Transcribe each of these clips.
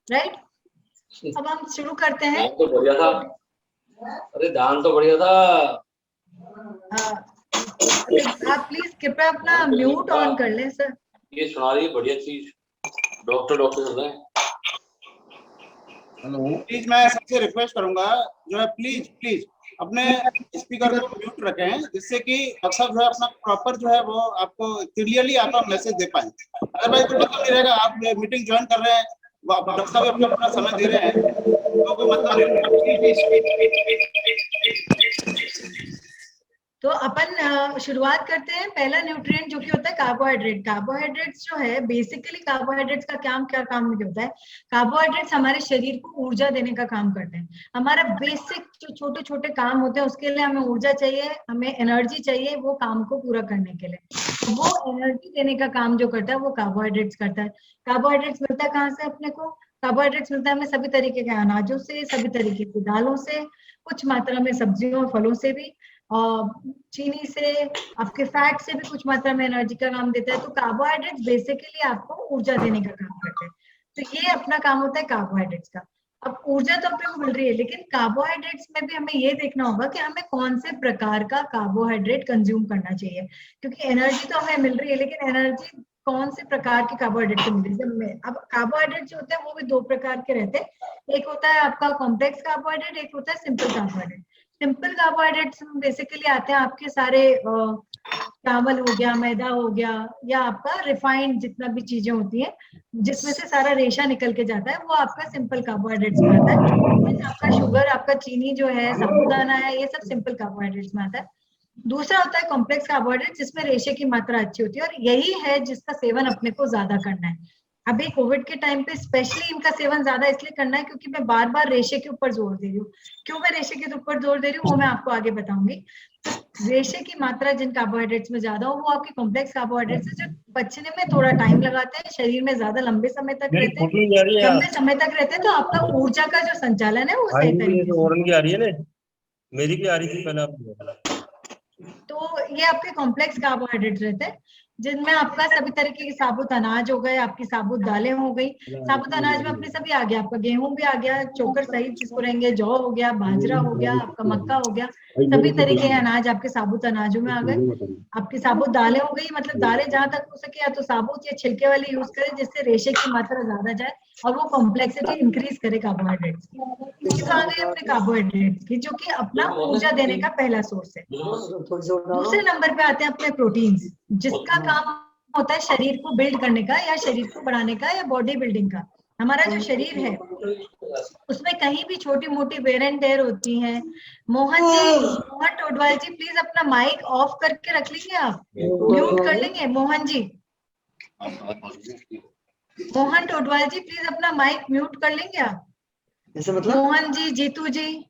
Right. अब हम शुरू करते हैं। तो बढ़िया था। अरे दान तो बढ़िया था। आप प्लीज कृपया अपना म्यूट ऑन कर लें सर। ये सुना रही है बढ़िया चीज। डॉक्टर डॉक्टर चल रहे हैं। हेलो, प्लीज मैं सबसे रिक्वेस्ट करूंगा जो है प्लीज प्लीज अपने स्पीकर को म्यूट रखें, जिससे कि अक्सर जो है अपना प्रॉपर जो है वो आपको क्लियरली आपका मैसेज दे पाए। अदरवाइज कोई मतलब नहीं रहेगा, आप मीटिंग ज्वाइन कर रहे हैं, डॉक्टर साहब अपना पूरा समय दे रहे हैं, तो कोई मतलब नहीं रहेगा। तो अपन शुरुआत करते हैं। पहला न्यूट्रिएंट जो कि होता है कार्बोहाइड्रेट। कार्बोहाइड्रेट्स जो है बेसिकली कार्बोहाइड्रेट्स का क्या काम होता है। कार्बोहाइड्रेट्स हमारे शरीर को ऊर्जा देने का काम करते हैं। हमारा बेसिक जो छोटे छोटे काम होते हैं उसके लिए हमें ऊर्जा चाहिए, हमें एनर्जी चाहिए वो काम को पूरा करने के लिए। वो एनर्जी देने का काम जो करता है वो कार्बोहाइड्रेट्स करता है। कार्बोहाइड्रेट्स मिलता है कहाँ से अपने को। कार्बोहाइड्रेट्स मिलता है हमें सभी तरीके के अनाजों से, सभी तरीके की दालों से, कुछ मात्रा में सब्जियों और फलों से भी, चीनी से, आपके फैट से भी कुछ मात्रा में एनर्जी का काम देता है। तो कार्बोहाइड्रेट्स बेसिकली आपको ऊर्जा देने का काम करते हैं। तो ये अपना काम होता है कार्बोहाइड्रेट्स का। अब ऊर्जा तो अपने को मिल रही है, लेकिन कार्बोहाइड्रेट्स में भी हमें ये देखना होगा कि हमें कौन से प्रकार का कार्बोहाइड्रेट कंज्यूम करना चाहिए। क्योंकि एनर्जी तो हमें मिल रही है, लेकिन एनर्जी कौन से प्रकार के कार्बोहाइड्रेट से मिल रही है। अब कार्बोहाइड्रेट जो होते हैं वो भी दो प्रकार के रहते हैं। एक होता है आपका कॉम्प्लेक्स कार्बोहाइड्रेट, एक होता है simple carbohydrate. Simple carbohydrates basically आते हैं आपके सारे चावल हो गया, मैदा हो गया, या आपका रिफाइंड जितना भी चीजें होती हैं जिसमें से सारा रेशा निकल के जाता है, वो आपका सिंपल कार्बोहाइड्रेट्स में आता है। आपका शुगर, आपका चीनी जो है, साबूदाना है, ये सब सिंपल कार्बोहाइड्रेट्स में आता है। दूसरा होता है कॉम्प्लेक्स कार्बोहाइड्रेट, जिसमें रेशे की मात्रा अच्छी होती है, और यही है जिसका सेवन अपने को ज्यादा करना है। अभी कोविड के टाइम पे स्पेशली इनका सेवन ज्यादा इसलिए करना है क्योंकि मैं बार बार रेशे के ऊपर जोर दे रही हूँ। क्यों मैं रेशे के ऊपर जोर दे रही हूँ वो मैं आपको आगे बताऊंगी। रेशे की मात्रा जिन कार्बोहाइड्रेट्स में ज्यादा हो वो आपके कॉम्प्लेक्स कार्बोहाइड्रेट्स है, जो पचने में थोड़ा टाइम लगाते हैं, शरीर में ज्यादा लंबे समय तक रहते हैं। लंबे समय तक रहते हैं तो आपका ऊर्जा का जो संचालन है वो सही तरीके से। आ रही है ना, मेरी भी आ रही थी पहले आप। तो ये आपके कॉम्प्लेक्स कार्बोहाइड्रेट रहते हैं, जिनमें आपका सभी तरीके के साबुत अनाज हो गए, आपकी साबुत दालें हो गई। साबुत अनाज में अपने सभी आ गया, आपका गेहूं भी आ गया, चोकर सहित जिसको रहेंगे, जौ हो गया, बाजरा हो गया, आपका मक्का हो गया, सभी तरीके के अनाज आपके साबुत अनाजों में आ गए। आपकी साबुत दालें हो गई, मतलब दालें जहां तक हो सके या तो साबुत या छिलके वाली यूज करें, जिससे रेशे की मात्रा ज्यादा जाए और वो कॉम्प्लेक्सिटी इंक्रीज करे कार्बोहाइड्रेट्स की। तो आ गए अपने कार्बोहाइड्रेट्स की, जो कि अपना ऊर्जा देने का पहला सोर्स है। दूसरे नंबर पे आते हैं अपने प्रोटीन्स, जिसका काम होता है शरीर को बिल्ड करने का, या शरीर को बढ़ाने का, या बॉडी बिल्डिंग का। हमारा जो शरीर है उसमें कहीं भी छोटी मोटी वेयर एंड टेयर होती है। मोहन जी, मोहन टोडवाल जी, प्लीज अपना माइक ऑफ करके रख लेंगे, आप म्यूट कर लेंगे। मोहन जी, मोहन टोडवाल जी, प्लीज अपना माइक म्यूट कर लेंगे आप। ऐसे मतलब मोहन जी, जीतू जी,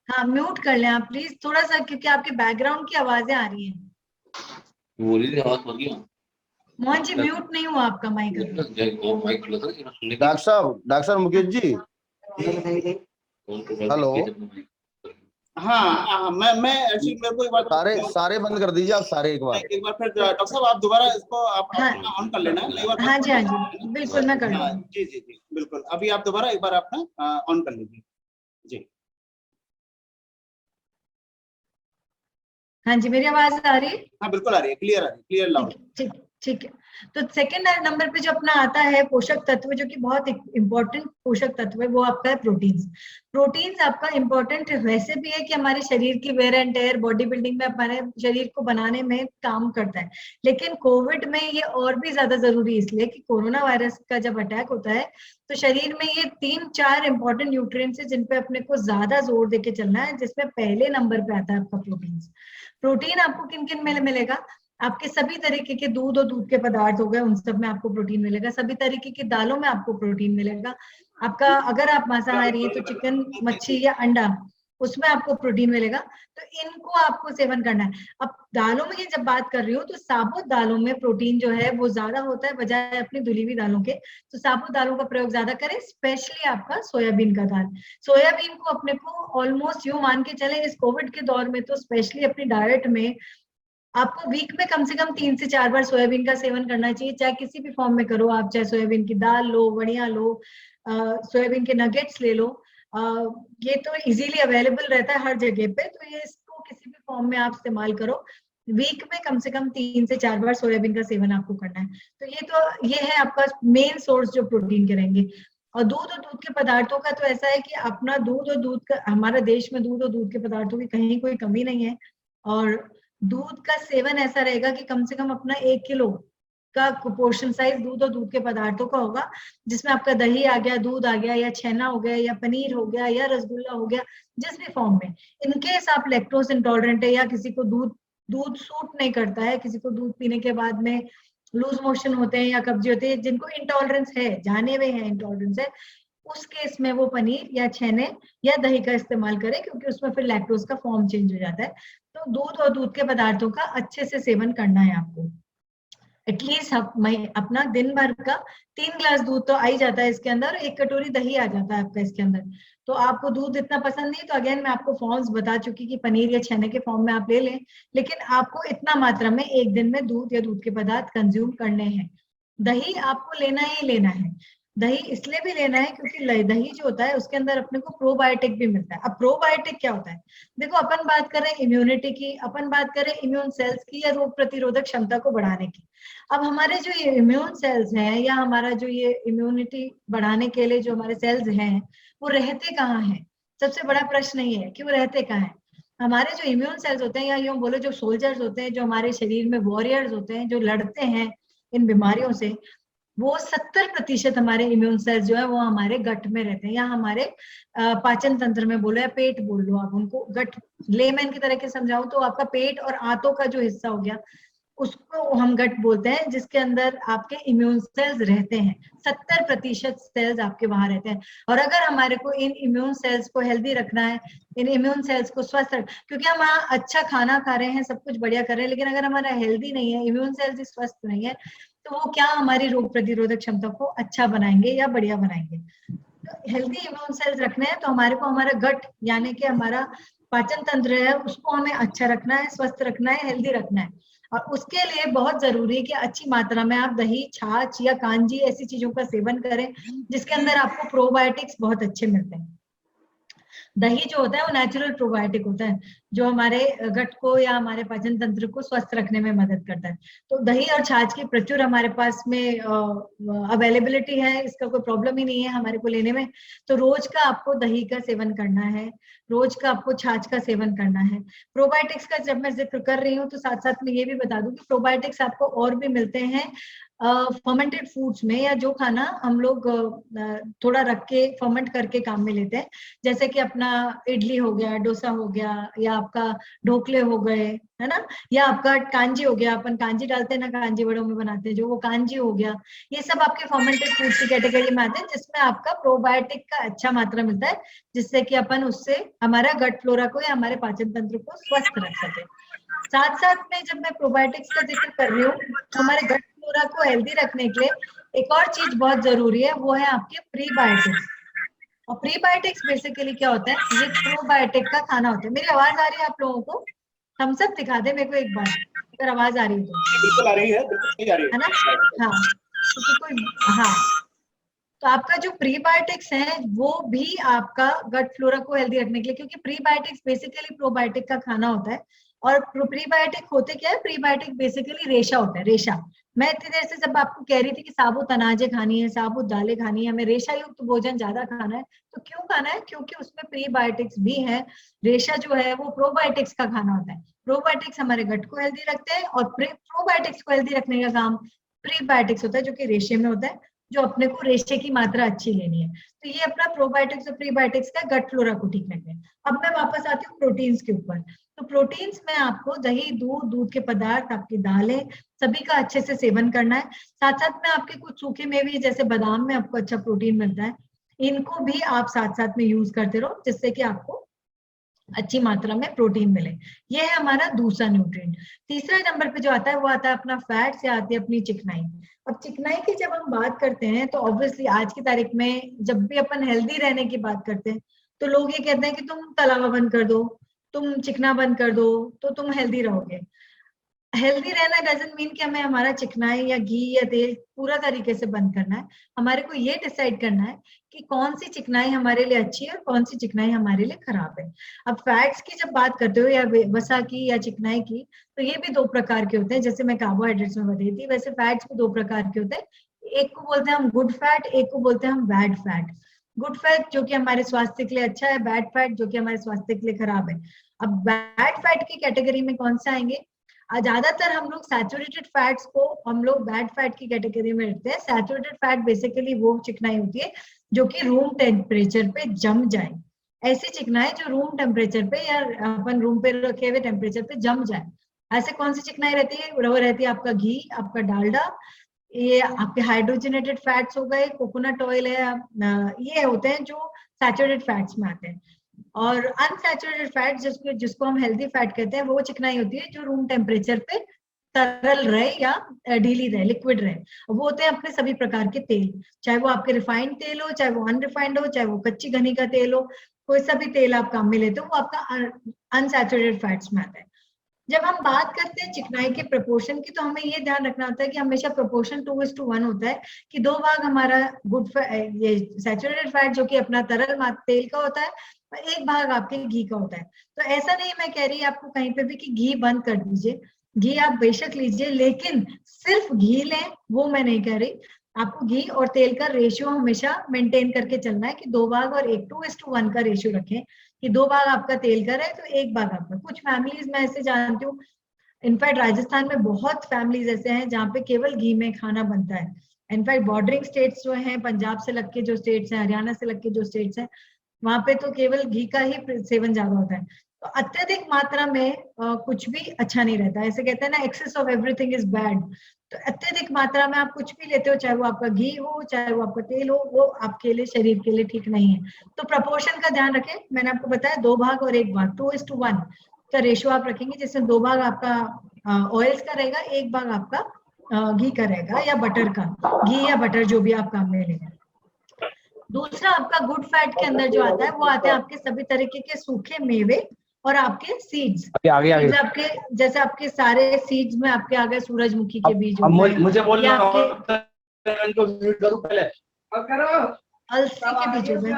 हाँ म्यूट कर लें आप प्लीज थोड़ा सा, क्योंकि आपके बैकग्राउंड की आवाजें आ रही हैं। मोहन जी म्यूट नहीं हुआ आपका माइक। डॉक्टर साहब मुकेश जी, हेलो। हाँ, मैं एक्चुअली मेरे को एक बार सारे बंद कर दीजिए आप, सारे एक बार फिर डॉक्टर साहब आप दोबारा इसको आप ऑन कर लेना। हाँ जी, हाँ जी, बिल्कुल मैं कर लूंगी। जी जी जी बिल्कुल, अभी आप दोबारा एक बार अपना ऑन कर लीजिए जी। हाँ जी, मेरी आवाज आ रही है? हाँ बिल्कुल आ रही है, क्लियर आ रही है, क्लियर लाउड। ठीक ठीक है। तो सेकेंड नंबर पे जो अपना आता है पोषक तत्व, जो कि बहुत इंपॉर्टेंट पोषक तत्व है, वो आपका है प्रोटीन्स। प्रोटीन्स आपका इंपॉर्टेंट वैसे भी है कि हमारे शरीर की wear and tear, body building में हमारे शरीर को बनाने में काम करता है। लेकिन कोविड में ये और भी ज्यादा जरूरी इसलिए कि कोरोना वायरस का जब अटैक होता है तो शरीर में ये 3-4 इंपॉर्टेंट न्यूट्रिएंट्स है जिन पे अपने को ज्यादा जोर देके चलना है, जिसमें पहले नंबर पे आता है आपका प्रोटीन्स। प्रोटीन आपको किन किन में मिलेगा? आपके सभी तरीके के दूध और दूध के पदार्थ हो गए, उन सब में आपको प्रोटीन मिलेगा। सभी तरीके की दालों में आपको प्रोटीन मिलेगा। आपका अगर आप मांसाहारी है तो चिकन, मच्छी या अंडा, उसमें आपको प्रोटीन मिलेगा। तो इनको आपको सेवन करना है। अब दालों में ये जब बात कर रही हूँ तो साबुत दालों में प्रोटीन जो है वो ज्यादा होता है बजाय अपनी धुली हुई दालों के। तो साबुत दालों का प्रयोग ज्यादा करें, स्पेशली आपका सोयाबीन का दाल। सोयाबीन को अपने को ऑलमोस्ट यूं मान के चले इस कोविड के दौर में तो स्पेशली अपनी डाइट में आपको वीक में कम से कम 3 से 4 बार सोयाबीन का सेवन करना चाहिए, चाहे किसी भी फॉर्म में करो आप, चाहे सोयाबीन की दाल लो, वड़िया लो, सोयाबीन के नगेट्स ले लो, ये तो इजीली अवेलेबल रहता है हर जगह पे, तो ये इसको किसी भी फॉर्म में आप इस्तेमाल करो। वीक में कम से कम 3 से 4 बार सोयाबीन का सेवन आपको करना है। तो ये है आपका मेन सोर्स जो प्रोटीन के रहेंगे। और दूध और दूध के पदार्थों का तो ऐसा है कि अपना दूध और दूध का, हमारा देश में दूध और दूध के पदार्थों की कहीं कोई कमी नहीं है। और दूध का सेवन ऐसा रहेगा कि कम से कम अपना 1 किलो का पोर्शन साइज दूध और दूध के पदार्थों का होगा, जिसमें आपका दही आ गया, दूध आ गया, या छेना हो गया, या पनीर हो गया, या रसगुल्ला हो गया, जिस भी फॉर्म में। इनकेस आप लैक्टोज इंटॉलरेंट है, या किसी को दूध सूट नहीं करता है, किसी को दूध पीने के बाद में लूज मोशन होते हैं या कब्जी होती है, जिनको इंटॉलरेंस है, जाने हुए हैं इंटॉलरेंस है, उस केस में वो पनीर या छेने या दही का इस्तेमाल करें, क्योंकि उसमें फिर लैक्टोज का फॉर्म चेंज हो जाता है। तो दूध और दूध के पदार्थों का अच्छे से सेवन करना है आपको। एटलीस्ट अपना दिन भर का 3 ग्लास दूध तो आ ही जाता है इसके अंदर, 1 कटोरी दही आ जाता है आपका इसके अंदर। तो आपको दूध इतना पसंद नहीं तो अगेन मैं आपको फॉर्म्स बता चुकी कि पनीर या छेने के फॉर्म में आप ले लें, लेकिन आपको इतना मात्रा में एक दिन में दूध या दूध के पदार्थ कंज्यूम करने हैं। दही आपको लेना ही लेना है। दही इसलिए भी लेना है क्योंकि दही जो होता है उसके अंदर अपने को प्रोबायोटिक भी मिलता है। अब प्रोबायोटिक क्या होता है? देखो, अपन बात करें इम्यूनिटी की, अपन बात करें इम्यून सेल्स की या रोग प्रतिरोधक क्षमता को बढ़ाने की। अब हमारे जो ये इम्यून सेल्स हैं या हमारा जो ये इम्यूनिटी बढ़ाने के लिए जो हमारे सेल्स हैं, वो रहते कहाँ हैं? सबसे बड़ा प्रश्न ये है कि वो रहते कहाँ हैं। हमारे जो इम्यून सेल्स होते हैं, या यूं बोलो जो सोल्जर्स होते हैं, जो हमारे शरीर में वॉरियर्स होते हैं, जो लड़ते हैं इन बीमारियों से, वो 70% हमारे इम्यून सेल्स जो है वो हमारे गट में रहते हैं, या हमारे पाचन तंत्र में बोलो या पेट बोल लो आप उनको। गट लेमैन की तरह के समझाऊं तो आपका पेट और आंतों का जो हिस्सा हो गया, उसको हम गट बोलते हैं, जिसके अंदर आपके इम्यून सेल्स रहते हैं। 70% सेल्स आपके वहां रहते हैं। और अगर हमारे को इन इम्यून सेल्स को हेल्दी रखना है, इन इम्यून सेल्स को स्वस्थ क्योंकि हम अच्छा खाना खा रहे हैं, सब कुछ बढ़िया कर रहे हैं, लेकिन अगर हमारा हेल्दी नहीं है, इम्यून सेल्स स्वस्थ नहीं है, तो वो क्या हमारी रोग प्रतिरोधक क्षमता को अच्छा बनाएंगे या बढ़िया बनाएंगे। तो हेल्दी इम्यून सेल्स रखने हैं तो हमारे को हमारा गट यानी कि हमारा पाचन तंत्र है, उसको हमें अच्छा रखना है, स्वस्थ रखना है, हेल्दी रखना है। और उसके लिए बहुत जरूरी है कि अच्छी मात्रा में आप दही, छाछ या कांजी ऐसी चीजों का सेवन करें जिसके अंदर आपको प्रोबायोटिक्स बहुत अच्छे मिलते हैं। दही जो होता है वो नेचुरल प्रोबायोटिक होता है, जो हमारे गट को या हमारे पाचन तंत्र को स्वस्थ रखने में मदद करता है। तो दही और छाछ की प्रचुर हमारे पास में अवेलेबिलिटी है, इसका कोई प्रॉब्लम ही नहीं है हमारे को लेने में। तो रोज का आपको दही का सेवन करना है, रोज का आपको छाछ का सेवन करना है। प्रोबायोटिक्स का जब मैं जिक्र कर रही हूँ तो साथ साथ में ये भी बता दूं कि प्रोबायोटिक्स आपको और भी मिलते हैं फर्मेंटेड फूड्स में, या जो खाना हम लोग थोड़ा रख के फर्मेंट करके काम में लेते हैं, जैसे कि अपना इडली हो गया, डोसा हो गया, या आपका ढोकले हो गए, है ना, या आपका कांजी हो गया, अपन कांजी डालते हैं ना, कांजी बड़ों में बनाते हैं जो, वो कांजी हो गया। ये सब आपके फर्मेंटेड फूड्स की कैटेगरी में आते हैं, जिसमें आपका प्रोबायोटिक का अच्छा मात्रा मिलता है, जिससे कि अपन उससे हमारा गट फ्लोरा को या हमारे पाचन तंत्र को स्वस्थ रख सके। साथ साथ में जब मैं प्रोबायोटिक्स का जिक्र कर रही हूँ तो हमारे गट फ्लोरा को हेल्दी रखने के लिए एक और चीज बहुत जरूरी है, वो है आपके प्रीबायोटिक्स। और प्रीबायोटिक्स बेसिकली क्या होता है? ये प्रोबायोटिक का खाना होता है। मेरी आवाज आ रही है आप लोगों को? हम सब दिखा दे मेरे को एक बार, अगर आवाज आ रही है तो। बिल्कुल आ रही है, बिल्कुल सही आ रही है ना? हाँ, क्योंकि कोई, हाँ, तो आपका जो प्रीबायोटिक्स है वो भी आपका गट फ्लोरा को हेल्दी रखने के लिए, क्योंकि प्रीबायोटिक्स बेसिकली प्रोबायोटिक का खाना होता है। और प्रीबायोटिक होते क्या है? प्रीबायोटिक बेसिकली रेशा होता है, रेशा। मैं इतनी देर से जब आपको कह रही थी कि साबुत अनाजें खानी है, साबुत दालें खानी है, हमें रेशा युक्त भोजन ज्यादा खाना है, तो क्यों खाना है? क्योंकि उसमें प्रीबायोटिक्स भी है। रेशा जो है वो प्रोबायोटिक्स का खाना होता है। प्रोबायोटिक्स हमारे गट को हेल्दी रखते हैं, और प्रोबायोटिक्स को हेल्दी रखने का काम प्रीबायोटिक्स होता है, जो कि रेशे में होता है, जो अपने को रेशे की मात्रा अच्छी लेनी है। तो ये अपना प्रोबायोटिक्स और प्रीबायोटिक्स का गट फ्लोरा को ठीक रखते हैं। अब मैं वापस आती हूँ प्रोटीन्स के ऊपर। तो प्रोटीन्स में आपको दही, दूध, दूध के पदार्थ, आपकी दालें, सभी का अच्छे से सेवन करना है। साथ साथ में आपके कुछ सूखे मेवे जैसे बादाम में आपको अच्छा प्रोटीन मिलता है, इनको भी आप साथ साथ में यूज करते रहो, जिससे कि आपको अच्छी मात्रा में प्रोटीन मिले। ये है हमारा दूसरा न्यूट्रिएंट। तीसरे नंबर पे जो आता है वो आता है अपना फैट्स, या आती है अपनी चिकनाई। अब चिकनाई की जब हम बात करते हैं तो ऑब्वियसली आज की तारीख में जब भी अपन हेल्दी रहने की बात करते हैं तो लोग ये कहते हैं कि तुम तला हुआ बंद कर दो, तुम चिकना बंद कर दो, तो तुम हेल्दी रहोगे। हेल्दी रहना डजंट मीन कि हमें हमारा चिकनाई या घी या तेल पूरा तरीके से बंद करना है। हमारे को ये डिसाइड करना है कि कौन सी चिकनाई हमारे लिए अच्छी है और कौन सी चिकनाई हमारे लिए खराब है। अब फैट्स की जब बात करते हो या वसा की या चिकनाई की, तो ये भी दो प्रकार के होते हैं। जैसे मैं कार्बोहाइड्रेट्स में बताई थी, वैसे फैट्स भी दो प्रकार के होते हैं। एक को बोलते हैं हम गुड फैट, एक को बोलते हैं हम बैड फैट। गुड फैट जो कि हमारे स्वास्थ्य के लिए अच्छा है, बैड फैट जो कि हमारे स्वास्थ्य के लिए खराब है। अब बैड फैट की कैटेगरी में कौन से आएंगे? ज्यादातर हम लोग सैचुरेटेड फैट्स को हम लोग बैड फैट की कैटेगरी में रखते हैं। सैचुरेटेड फैट बेसिकली वो चिकनाई होती है जो कि रूम टेम्परेचर पे जम जाए। ऐसी चिकनाई जो रूम टेम्परेचर पे या अपन रूम पे रखे हुए टेम्परेचर पे जम जाए। ऐसे कौन सी चिकनाई रहती है? वो रहती है आपका घी, आपका डालडा, ये आपके हाइड्रोजनेटेड फैट्स हो गए, कोकोनट ऑयल है, ये होते हैं जो सैचुरेटेड फैट्स में आते हैं। और अनसैचुरेटेड फैट जिसको हम हेल्दी फैट कहते हैं, वो चिकनाई होती है जो रूम टेम्परेचर पे तरल रहे या ढीली रहे, लिक्विड रहे। वो होते हैं अपने सभी प्रकार के तेल, चाहे वो आपके रिफाइंड तेल हो, चाहे वो अनरिफाइंड हो, चाहे वो कच्ची घनी का तेल हो, कोई सा भी तेल आप काम में लेते हो वो आपका अनसैचुरेटेड फैट्स में आता है। जब हम बात करते हैं चिकनाई के प्रपोर्शन की, तो हमें ये ध्यान रखना होता है कि हमेशा प्रपोर्शन 2:1 होता है, कि 2 भाग हमारा गुड फैट, ये सैचुरेटेड फैट जो कि अपना तरल तेल का होता है, और 1 भाग आपके घी का होता है। तो ऐसा नहीं मैं कह रही आपको कहीं पे भी कि घी बंद कर दीजिए, घी आप बेशक लीजिए, लेकिन सिर्फ घी लें वो मैं नहीं कह रही। आपको घी और तेल का रेशियो हमेशा मेंटेन करके चलना है कि 2 भाग और 2:1 का रेशियो रखें, कि 2 भाग आपका तेल का रहे तो 1 भाग आपका। कुछ फैमिलीज में ऐसे जानती हूँ, इनफैक्ट राजस्थान में बहुत फैमिलीज ऐसे हैं जहाँ पे केवल घी में खाना बनता है। इनफैक्ट बॉर्डरिंग स्टेट्स जो हैं, पंजाब से लग के जो स्टेट्स हैं, हरियाणा से लग के जो स्टेट्स हैं, वहां पे तो केवल घी का ही सेवन ज्यादा होता है। तो अत्यधिक मात्रा में कुछ भी अच्छा नहीं रहता। ऐसे कहते हैं ना, excess of everything is bad. तो अत्यधिक मात्रा में आप कुछ भी लेते हो, चाहे वो आपका घी हो, चाहे वो आपका तेल हो, वो आपके लिए, शरीर के लिए ठीक नहीं है। तो प्रपोर्शन का ध्यान रखें। मैंने आपको बताया 2 भाग और 1 भाग, 2:1 का रेशियो आप रखेंगे, जिसमें 2 भाग आपका ऑयल्स का रहेगा, 1 भाग आपका घी का रहेगा या बटर का, घी या बटर जो भी आप काम में लेंगे। दूसरा आपका गुड फैट के अंदर जो आता है, वो आते हैं आपके सभी तरीके के सूखे मेवे और आपके सीड्स। आगे आपके, जैसे आपके सारे सीड्स में आपके आ गए सूरजमुखी के बीज, मुझे बोलना अलसी के बीज हो गए।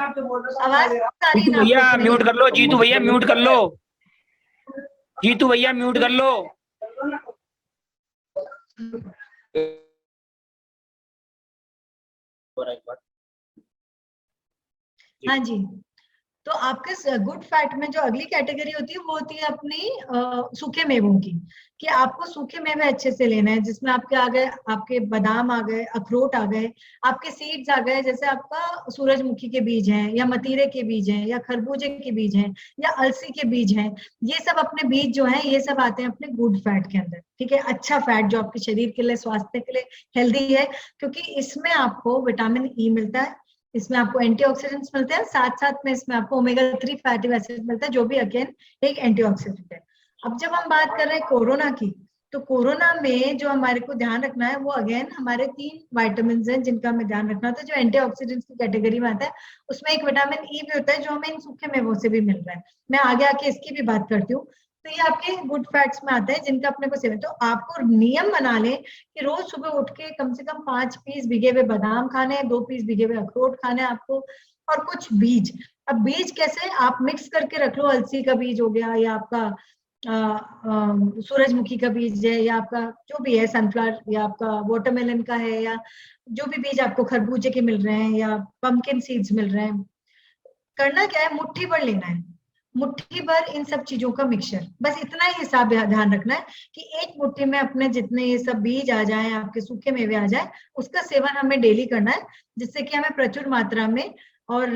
आवाज भैया म्यूट कर लो, जीतू भैया म्यूट कर लो, जीतू भैया म्यूट कर लो। हाँ जी, तो आपके गुड फैट में जो अगली कैटेगरी होती है वो होती है अपनी सूखे मेवों की, कि आपको सूखे मेवे अच्छे से लेना है, जिसमें आपके आ गए, आपके बादाम आ गए, अखरोट आ गए, आपके सीड्स आ गए, जैसे आपका सूरजमुखी के बीज हैं, या मतीरे के बीज हैं, या खरबूजे के बीज हैं, या अलसी के बीज हैं। ये सब अपने बीज जो हैं, ये सब आते हैं अपने गुड फैट के अंदर। ठीक है, अच्छा फैट जो आपके शरीर के लिए, स्वास्थ्य के लिए हेल्दी है, क्योंकि इसमें आपको विटामिन ई मिलता है, इसमें आपको एंटीऑक्सीडेंट्स मिलते हैं, साथ साथ में इसमें आपको ओमेगा-3 फैटी एसिड मिलता है, जो भी अगेन एक एंटीऑक्सीडेंट है। अब जब हम बात कर रहे हैं कोरोना की, तो कोरोना में जो हमारे को ध्यान रखना है, वो अगेन हमारे 3 विटामिन हैं जिनका हमें ध्यान रखना होता है, जो एंटीऑक्सीडेंट्स की कैटेगरी में आता है। उसमें एक विटामिन ई भी होता है, जो हमें इन सूखे मेवों से भी मिल रहा है। मैं आगे आके इसकी भी बात करती हूँ। तो ये आपके गुड फैट्स में आता है, जिनका अपने को सेवन। तो आपको नियम बना लें कि रोज सुबह उठ के कम से कम 5 पीस भिगे हुए बादाम खाने हैं, 2 पीस भिगे हुए अखरोट खाने हैं आपको, और कुछ बीज। अब बीज कैसे आप मिक्स करके रख लो, अलसी का बीज हो गया, या आपका सूरजमुखी का बीज है, या आपका जो भी है सनफ्लावर, या आपका वाटरमेलन का है, या जो भी बीज आपको खरबूजे के मिल रहे हैं, या पंपकिन सीड्स मिल रहे हैं। करना क्या है, मुट्ठी भर लेना है, मुट्ठी भर इन सब चीजों का मिक्सचर। बस इतना ही हिसाब ध्यान रखना है कि एक मुट्ठी में अपने जितने ये सब बीज आ जाएं, आपके सूखे मेवे आ जाएं, उसका सेवन हमें डेली करना है, जिससे कि हमें प्रचुर मात्रा में और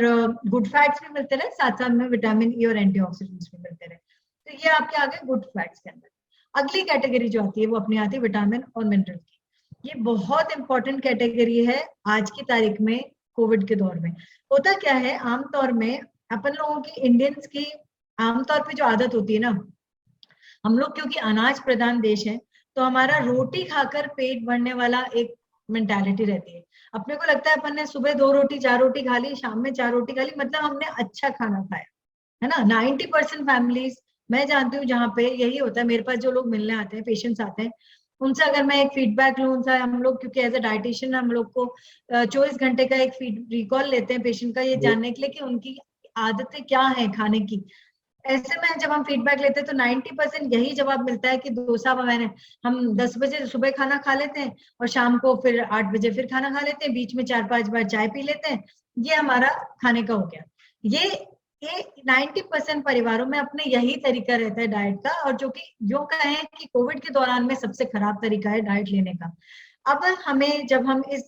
गुड फैट्स भी मिलते रहे, साथ साथ में विटामिन ई और एंटीऑक्सीडेंट्स भी मिलते रहे। तो ये आपके आगे गुड फैट्स के अंदर। अगली कैटेगरी जो आती है, वो अपनी आती है विटामिन और मिनरल की। ये बहुत इंपॉर्टेंट कैटेगरी है आज की तारीख में, कोविड के दौर में। होता क्या है, आमतौर में अपन लोगों की, इंडियंस की आमतौर पे जो आदत होती है ना, हम लोग क्योंकि अनाज प्रधान देश है, तो हमारा रोटी खाकर पेट भरने वाला एक मेंटालिटी रहती है। अपने को लगता है अपन ने सुबह 2 रोटी 4 रोटी खा ली, शाम में 4 रोटी खा ली, मतलब हमने अच्छा खाना खाया है ना। 90% फैमिलीज मैं जानती हूँ जहाँ पे यही होता है, मेरे पास जो लोग मिलने आते हैं, पेशेंट्स आते हैं, उनसे अगर मैं एक फीडबैक लूँ उनसे, हम लोग क्योंकि एज ए डाइटिशियन हम लोग को 24 घंटे का एक रिकॉल लेते हैं पेशेंट का, ये जानने के लिए कि उनकी आदतें क्या है खाने की। ऐसे में जब हम फीडबैक लेते हैं तो 90% यही जवाब मिलता है कि डोसा हम 10 बजे सुबह खाना खा लेते हैं और शाम को फिर 8 बजे फिर खाना खा लेते हैं, बीच में 4-5 बार चाय पी लेते हैं, ये हमारा खाने का हो गया। ये 90% परिवारों में अपने यही तरीका रहता है डाइट का, और जो कि जो कहें कि कोविड के दौरान में सबसे खराब तरीका है डाइट लेने का। अब हमें जब हम इस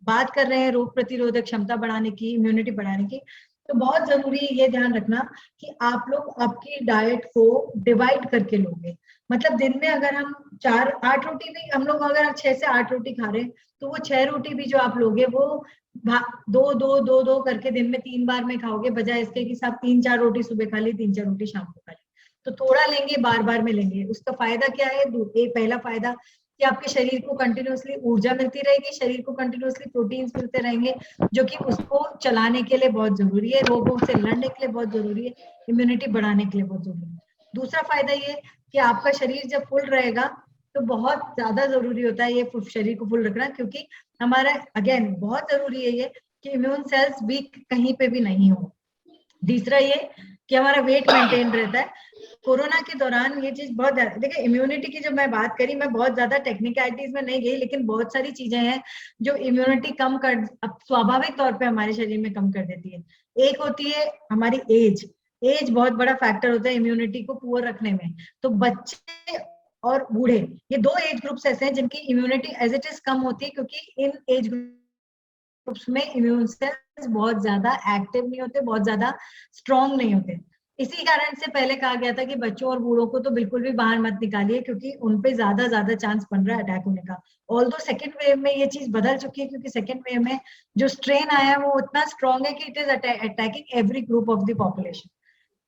बात कर रहे हैं रोग प्रतिरोधक क्षमता बढ़ाने की, इम्यूनिटी बढ़ाने की, तो बहुत जरूरी है ये ध्यान रखना कि आप लोग आपकी डाइट को डिवाइड करके लोगे। मतलब दिन में अगर हम 4-8 रोटी भी, हम लोग अगर 6 से 8 रोटी खा रहे हैं, तो वो 6 रोटी भी जो आप लोगे वो 2-2 करके दिन में 3 बार में खाओगे, बजाय इसके कि आप 3-4 रोटी सुबह खा ली, 3-4 रोटी शाम को खा ली। तो थोड़ा लेंगे, बार बार में लेंगे। उसका फायदा क्या है? पहला फायदा कि आपके शरीर को कंटिन्यूअसली ऊर्जा मिलती रहेगी, शरीर को कंटिन्यूअसली प्रोटीन्स मिलते रहेंगे, जो कि उसको चलाने के लिए बहुत जरूरी है, रोगों से लड़ने के लिए बहुत जरूरी है, इम्यूनिटी बढ़ाने के लिए बहुत जरूरी है। दूसरा फायदा ये कि आपका शरीर जब फुल रहेगा तो बहुत ज्यादा जरूरी होता है ये शरीर को फुल रखना, क्योंकि हमारा अगेन बहुत जरूरी है ये कि इम्यून सेल्स वीक कहीं पे भी नहीं हो। तीसरा ये कि हमारा वेट मेंटेन रहता है। कोरोना के दौरान ये चीज बहुत ज्यादा, देखिए इम्यूनिटी की जब मैं बात करी, मैं बहुत ज्यादा टेक्निकलिटीज में नहीं गई, लेकिन बहुत सारी चीजें हैं जो इम्यूनिटी कम कर स्वाभाविक तौर पे हमारे शरीर में कम कर देती है। एक होती है हमारी एज बहुत बड़ा फैक्टर होता है इम्यूनिटी को पुअर रखने में। तो बच्चे और बूढ़े, ये 2 एज ग्रुप्स ऐसे हैं जिनकी इम्यूनिटी एज इट इज कम होती है, क्योंकि इन एज ग्रुप्स में इम्यून सेल्स बहुत ज्यादा एक्टिव नहीं होते, बहुत ज्यादा स्ट्रॉन्ग नहीं होते। इसी कारण से पहले कहा गया था कि बच्चों और बूढ़ों को तो बिल्कुल भी बाहर मत निकालिए, क्योंकि उनपे ज्यादा चांस बन रहा है अटैक होने का। ऑल्दो सेकेंड वेव में ये चीज बदल चुकी है, क्योंकि सेकेंड वेव में जो स्ट्रेन आया है वो इतना स्ट्रॉन्ग है कि it is attacking every group of the population.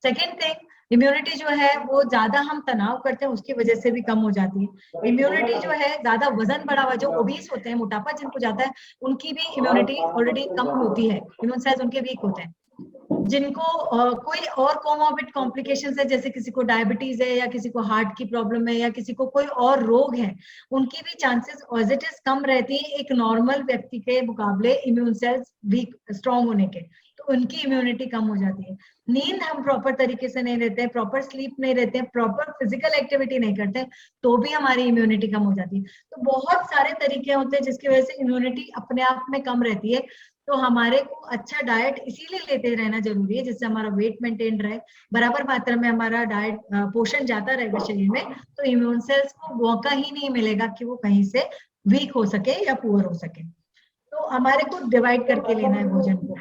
Second thing, immunity जो है वो ज्यादा हम तनाव करते हैं उसकी वजह से भी कम हो जाती है। इम्यूनिटी जो है ज्यादा वजन बढ़ा हुआ, जो ओबीस होते हैं, मोटापा जिनको जाता है, उनकी भी इम्यूनिटी ऑलरेडी कम होती है, इम्यून सेल्स उनके वीक होते हैं। जिनको कोई और कोमोर्बिड कॉम्प्लिकेशंस है, जैसे किसी को डायबिटीज है या किसी को हार्ट की प्रॉब्लम है या किसी को कोई और रोग है, उनकी भी चांसेस एज इट इज कम रहती है एक नॉर्मल व्यक्ति के मुकाबले इम्यून सेल्स वीक स्ट्रॉन्ग होने के, तो उनकी इम्यूनिटी कम हो जाती है। नींद हम प्रॉपर तरीके से नहीं लेते हैं, प्रॉपर स्लीप नहीं रहते हैं, प्रॉपर फिजिकल एक्टिविटी नहीं करते हैं, तो भी हमारी इम्यूनिटी कम हो जाती है। तो बहुत सारे तरीके होते हैं जिसकी वजह से इम्यूनिटी अपने आप में कम रहती है। तो हमारे को अच्छा डाइट इसीलिए लेते रहना जरूरी है, जिससे हमारा वेट मेंटेन रहे, बराबर मात्रा में हमारा डाइट पोषण जाता रहेगा शरीर में, तो इम्यून सेल्स को मौका ही नहीं मिलेगा कि वो कहीं से वीक हो सके या पुअर हो सके। तो हमारे को डिवाइड करके लेना है भोजन को।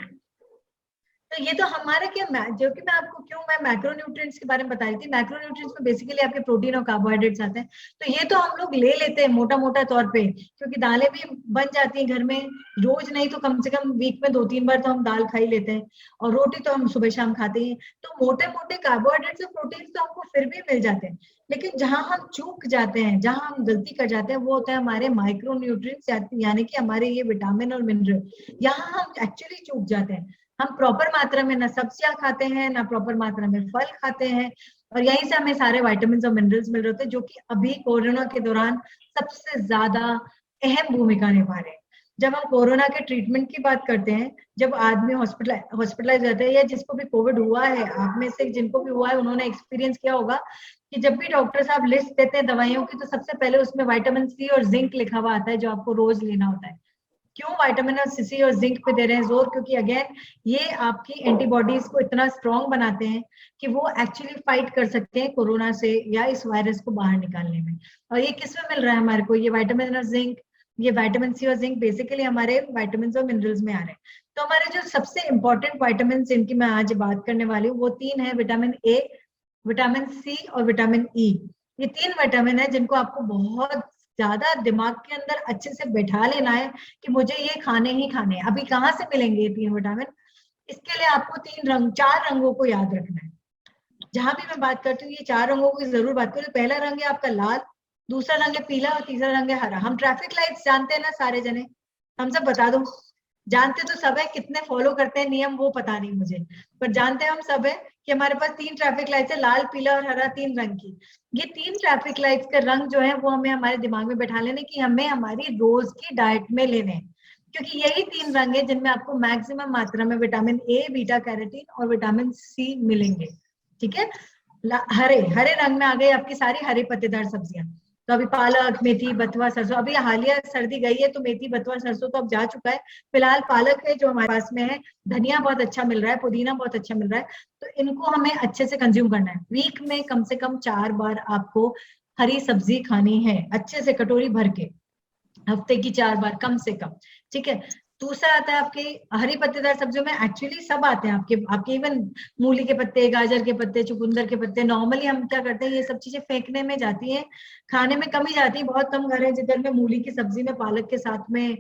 तो ये तो हमारे क्या, जो कि मैं आपको क्यों मैं मैक्रोन्यूट्रिएंट्स के बारे में बता रही थी। मैक्रोन्यूट्रिएंट्स में बेसिकली आपके प्रोटीन और कार्बोहाइड्रेट्स आते हैं। तो ये तो हम लोग ले लेते हैं मोटा तौर पे, क्योंकि दालें भी बन जाती हैं घर में, रोज नहीं तो कम से कम वीक में 2-3 बार तो हम दाल खा ही लेते हैं, और रोटी तो हम सुबह शाम खाते हैं। तो मोटे कार्बोहाइड्रेट्स और प्रोटीन तो हमको फिर भी मिल जाते हैं। लेकिन जहां हम चूक जाते हैं, जहां हम गलती कर जाते हैं, वो होता है हमारे माइक्रोन्यूट्रिएंट्स, यानी कि हमारे ये विटामिन और मिनरल। यहाँ हम एक्चुअली चूक जाते हैं। हम प्रॉपर मात्रा में ना सब्जियां खाते हैं, ना प्रॉपर मात्रा में फल खाते हैं, और यहीं से हमें सारे विटामिन और मिनरल्स मिल रहे होते हैं, जो कि अभी कोरोना के दौरान सबसे ज्यादा अहम भूमिका निभा रहे हैं। जब हम कोरोना के ट्रीटमेंट की बात करते हैं, जब आदमी हॉस्पिटलाइज रहता है, या जिसको भी कोविड हुआ है, आप में से जिनको भी हुआ है उन्होंने एक्सपीरियंस किया होगा कि जब भी डॉक्टर साहब लिस्ट देते हैं दवाइयों की, तो सबसे पहले उसमें विटामिन सी और जिंक लिखा हुआ आता है, जो आपको रोज लेना होता है। क्यों विटामिन और सी और जिंक पे दे रहे हैं जोर? क्योंकि अगेन ये आपकी एंटीबॉडीज को इतना स्ट्रॉन्ग बनाते हैं कि वो एक्चुअली फाइट कर सकते हैं कोरोना से या इस वायरस को बाहर निकालने में। और ये किस में मिल रहा है हमारे को? ये विटामिन और जिंक, ये विटामिन सी और जिंक बेसिकली हमारे विटामिन और मिनरल्स में आ रहे हैं। तो हमारे जो सबसे इंपॉर्टेंट विटामिन जिनकी मैं आज बात करने वाली हूँ, वो 3 है, विटामिन ए, विटामिन सी और विटामिन ई। ये 3 विटामिन है जिनको आपको बहुत ज्यादा दिमाग के अंदर अच्छे से बैठा लेना है कि मुझे ये खाने ही खाने हैं। अभी कहाँ से मिलेंगे ये 3 विटामिन? इसके लिए आपको 4 रंगों को याद रखना है। जहां भी मैं बात करती हूँ ये 4 रंगों की जरूर बात करूँ। पहला रंग है आपका लाल, दूसरा रंग है पीला और तीसरा रंग है हरा। हम ट्रैफिक लाइट्स जानते हैं ना सारे जने, हम सब बता दो जानते तो सब है, कितने फॉलो करते हैं नियम वो पता नहीं मुझे, पर जानते हम सब है कि हमारे पास 3 ट्रैफिक लाइट्स है, लाल पीला और हरा, 3 रंग की। ये 3 ट्रैफिक लाइट्स के रंग जो है वो हमें हमारे दिमाग में बैठा लेने कि हमें हमारी रोज की डाइट में लेने हैं, क्योंकि यही 3 रंग है जिनमें आपको मैक्सिमम मात्रा में विटामिन ए, बीटा कैरोटीन और विटामिन सी मिलेंगे। ठीक है, हरे हरे रंग में आ गई आपकी सारी हरे पत्तेदार सब्जियां। तो अभी पालक, मेथी, बथुआ, सरसों, अभी हालिया सर्दी गई है तो मेथी, बथुआ, सरसों तो अब जा चुका है, फिलहाल पालक है जो हमारे पास में है, धनिया बहुत अच्छा मिल रहा है, पुदीना बहुत अच्छा मिल रहा है, तो इनको हमें अच्छे से कंज्यूम करना है। वीक में कम से कम 4 बार आपको हरी सब्जी खानी है, अच्छे से कटोरी भर के, हफ्ते की 4 बार कम से कम। ठीक है, दूसरा आता है आपके हरी पत्तेदार सब्जियों में एक्चुअली सब आते हैं आपके इवन मूली के पत्ते, गाजर के पत्ते, चुकंदर के पत्ते। नॉर्मली हम क्या करते हैं, ये सब चीजें फेंकने में जाती हैं, खाने में कम ही जाती है। बहुत कम घर है जिधर में मूली की सब्जी में पालक के साथ में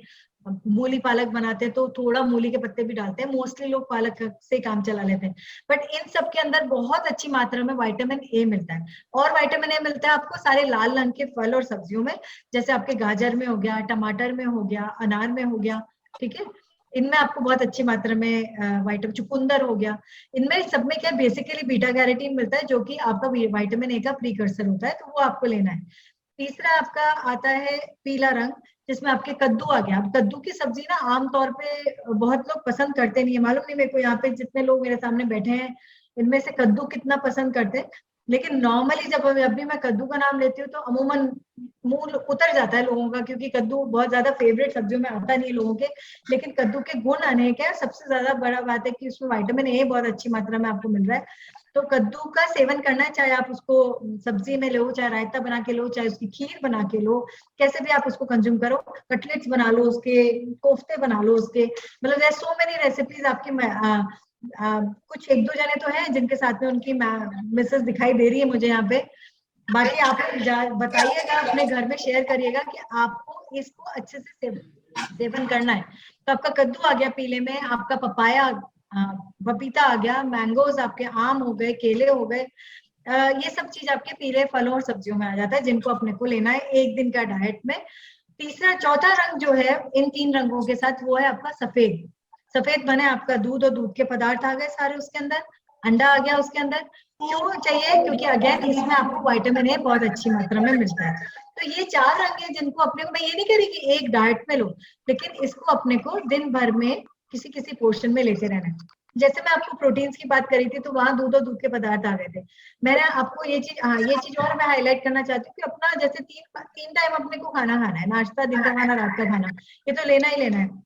मूली पालक बनाते हैं तो थोड़ा मूली के पत्ते भी डालते हैं, मोस्टली लोग पालक से काम चला लेते हैं। बट इन सब के अंदर बहुत अच्छी मात्रा में विटामिन ए मिलता है, और विटामिन ए मिलता है आपको सारे लाल रंग के फल और सब्जियों में, जैसे आपके गाजर में हो गया, टमाटर में हो गया, अनार में हो गया। ठीक है, इनमें आपको बहुत अच्छी मात्रा में विटामिन, चुकंदर हो गया, इनमें सब में क्या बेसिकली बीटा कैरोटीन मिलता है जो कि आपका विटामिन ए का प्रीकर्सर होता है, तो वो आपको लेना है। तीसरा आपका आता है पीला रंग, जिसमें आपके कद्दू आ गया। अब कद्दू की सब्जी ना आमतौर पे बहुत लोग पसंद करते नहीं है, मालूम नहीं मेरे को, यहाँ पे जितने लोग मेरे सामने बैठे हैं इनमें से कद्दू कितना पसंद करते हैं, लेकिन नॉर्मली जब भी मैं कद्दू का नाम लेती हूँ तो अमूमन मुंह उतर जाता है लोगों का, क्योंकि कद्दू बहुत ज्यादा फेवरेट सब्जियों में आता नहीं लोगों के। लेकिन कद्दू के गुण अनेक है, सबसे ज्यादा बड़ा बात है कि उसमें विटामिन ए बहुत अच्छी मात्रा में आपको मिल रहा है। तो कद्दू का सेवन करना है, चाहे आप उसको सब्जी में लो, चाहे रायता बना के लो, चाहे उसकी खीर बना के लो, कैसे भी आप उसको कंज्यूम करो। कटलेट्स बना लो उसके, कोफ्ते बना लो उसके, मतलब देयर सो मेनी रेसिपीज आपकी। कुछ 1-2 जने तो हैं जिनके साथ में उनकी मिसेस दिखाई दे रही है मुझे यहाँ पे। बाकी आप बताइएगा, अपने घर में शेयर करिएगा कि आपको इसको अच्छे से सेवन करना है। तो आपका कद्दू आ गया पीले में, आपका पपाया, पपीता आ गया, मैंगोज आपके, आम हो गए, केले हो गए, ये सब चीज आपके पीले फलों और सब्जियों में आ जाता है, जिनको अपने को लेना है एक दिन का डाइट में। चौथा रंग जो है इन 3 रंगों के साथ, वो है आपका सफेद। सफेद बने आपका दूध और दूध के पदार्थ आ गए सारे उसके अंदर, अंडा आ गया उसके अंदर। क्यों चाहिए? क्योंकि अगेन इसमें आपको विटामिन ए बहुत अच्छी मात्रा में मिलता है। तो ये 4 रंग है जिनको अपने को, मैं ये नहीं कह रही कि एक डाइट में लो, लेकिन इसको अपने को दिन भर में किसी किसी पोर्शन में लेते रहना है। जैसे मैं आपको प्रोटीन्स की बात करी थी तो वहां दूध और दूध के पदार्थ आ गए थे। मैंने आपको ये चीज और मैं हाईलाइट करना चाहती हूँ कि अपना जैसे तीन टाइम अपने को खाना खाना है, नाश्ता, दिन का खाना, रात का खाना, ये तो लेना ही लेना है।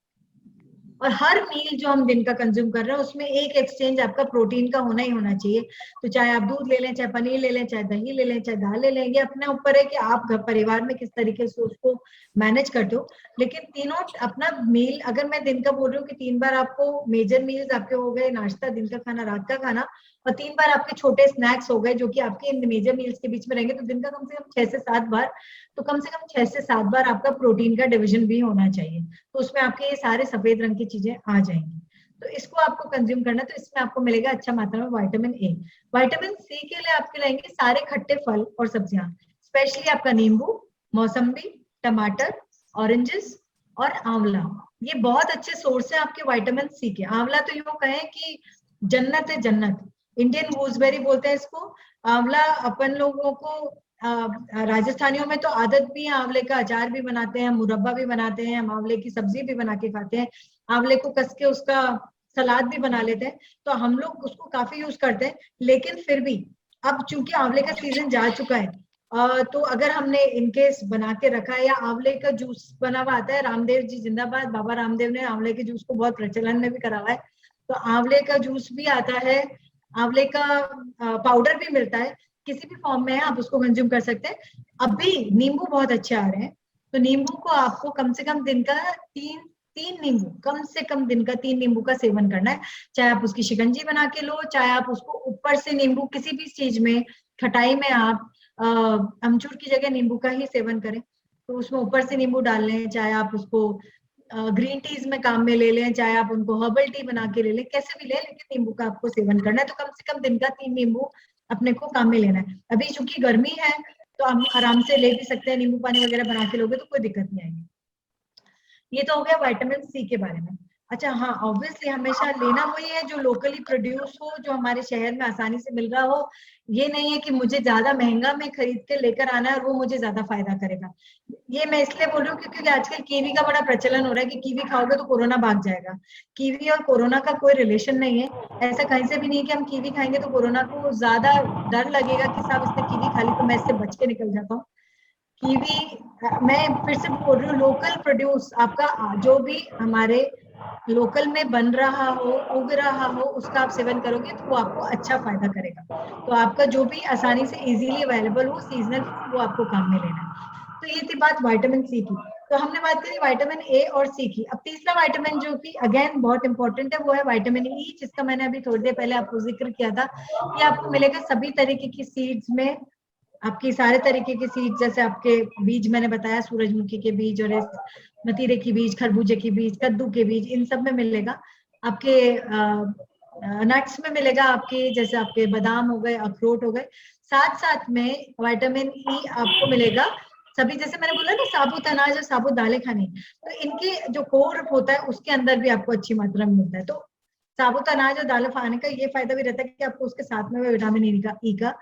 और हर मील जो हम दिन का कंज्यूम कर रहे हैं उसमें एक एक्सचेंज आपका प्रोटीन का होना ही होना चाहिए। तो चाहे आप दूध ले लें, चाहे पनीर ले लें, चाहे दही ले लें, चाहे दाल ले लें, ये अपने ऊपर है कि आप घर परिवार में किस तरीके से उसको मैनेज करते हो। लेकिन तीनों अपना मील, अगर मैं दिन का बोल रही हूँ कि 3 बार आपको मेजर मील्स आपके हो गए, नाश्ता, दिन का खाना, रात का खाना, और 3 बार आपके छोटे स्नैक्स हो गए जो कि आपके इन मेजर मील्स के बीच में रहेंगे, तो दिन का कम से कम 6 से 7 बार, तो कम से कम 6 से 7 बार आपका प्रोटीन का डिवीजन भी होना चाहिए। तो उसमें आपके ये सारे सफेद रंग की चीजें आ जाएंगी। तो इसको आपको कंज्यूम करना है, तो इसमें आपको मिलेगा अच्छा मात्रा में विटामिन ए। विटामिन सी के लिए आपके रहेंगे सारे खट्टे फल और सब्जियां, स्पेशली आपका नींबू, मौसम्बी, टमाटर, ऑरेंजेस और आंवला। ये बहुत अच्छे सोर्स है आपके विटामिन सी के। आंवला तो यूं कहें कि जन्नत है, जन्नत। इंडियन गूसबेरी बोलते हैं इसको। आंवला अपन लोगों को राजस्थानियों में तो आदत भी है, आंवले का अचार भी बनाते हैं, मुरब्बा भी बनाते हैं, हम आंवले की सब्जी भी बना के खाते हैं, आंवले को कस के उसका सलाद भी बना लेते हैं, तो हम लोग उसको काफी यूज करते हैं। लेकिन फिर भी अब चूंकि आंवले का सीजन जा चुका है, तो अगर हमने इनकेस बना के रखा है, या आंवले का जूस बना हुआ आता है, रामदेव जी जिंदाबाद, बाबा रामदेव ने आंवले के जूस को बहुत प्रचलन में भी करा हुआ है, तो आंवले का जूस भी आता है, आंवले का पाउडर भी मिलता है, किसी भी फॉर्म में है, आप उसको कंज्यूम कर सकते हैं। अभी नींबू बहुत अच्छे आ रहे हैं, तो नींबू को आपको कम से कम दिन का तीन नींबू, कम से कम दिन का 3 नींबू का सेवन करना है। चाहे आप उसकी शिकंजी बना के लो, चाहे आप उसको ऊपर से नींबू किसी भी चीज में, खटाई में आप अमचूर की जगह नींबू का ही सेवन करें, तो उसमें ऊपर से नींबू डाल लें, चाहे आप उसको ग्रीन टीज में काम में ले लें, चाहे आप उनको हर्बल टी बना के ले लें, कैसे भी ले, लेकिन नींबू का आपको सेवन करना है। तो कम से कम दिन का 3 नींबू अपने को काम में लेना है। अभी चूंकि गर्मी है तो हम आराम से ले भी सकते हैं, नींबू पानी वगैरह बना के लोगे तो कोई दिक्कत नहीं आएगी। ये तो हो गया विटामिन सी के बारे में। अच्छा हाँ, ऑब्वियसली हमेशा लेना वही है जो लोकली प्रोड्यूस हो, जो हमारे शहर में आसानी से मिल रहा हो। ये नहीं है कि मुझे ज्यादा महंगा में खरीद के लेकर आना है और वो मुझे ज्यादा फायदा करेगा। ये मैं इसलिए बोल रही हूँ क्योंकि आजकल कीवी का बड़ा प्रचलन हो रहा है कि कीवी खाओगे तो कोरोना भाग जाएगा। कीवी और कोरोना का कोई रिलेशन नहीं है। ऐसा कहीं से भी नहीं है कि हम कीवी खाएंगे तो कोरोना को ज्यादा डर लगेगा कि साहब इसने कीवी खा ली तो मैं इससे बच के निकल जाता हूँ। कीवी मैं फिर से बोल रही हूँ, लोकल प्रोड्यूस आपका जो भी हमारे लोकल में बन रहा हो, उग रहा हो, उसका आप सेवन करोगे तो वो आपको अच्छा फायदा करेगा। तो आपका जो भी आसानी से इजीली अवेलेबल हो सीजनल फूड वो आपको काम में लेना है। तो ये थी बात विटामिन सी की। तो हमने बात करी विटामिन ए और सी की। अब तीसरा विटामिन जो कि अगेन बहुत इंपॉर्टेंट है वो है विटामिन ई, जिसका मैंने अभी थोड़ी देर पहले आपको जिक्र किया था कि आपको मिलेगा सभी तरीके की सीड्स में। आपकी सारे तरीके के सीड्स, जैसे आपके बीज मैंने बताया सूरजमुखी के बीज और मतीरे की बीज, खरबूजे की बीज, कद्दू के बीज, इन सब में मिलेगा। आपके नट्स में मिलेगा, आपके जैसे आपके बादाम हो गए, अखरोट हो गए। साथ साथ में विटामिन ई आपको मिलेगा सभी, जैसे मैंने बोला ना साबुत अनाज और साबुत दालें खानी, तो इनके जो कोर होता है उसके अंदर भी आपको अच्छी मात्रा में मिलता है। तो साबुत अनाज और दालें खाने का ये फायदा भी रहता है कि आपको उसके साथ में विटामिन ई का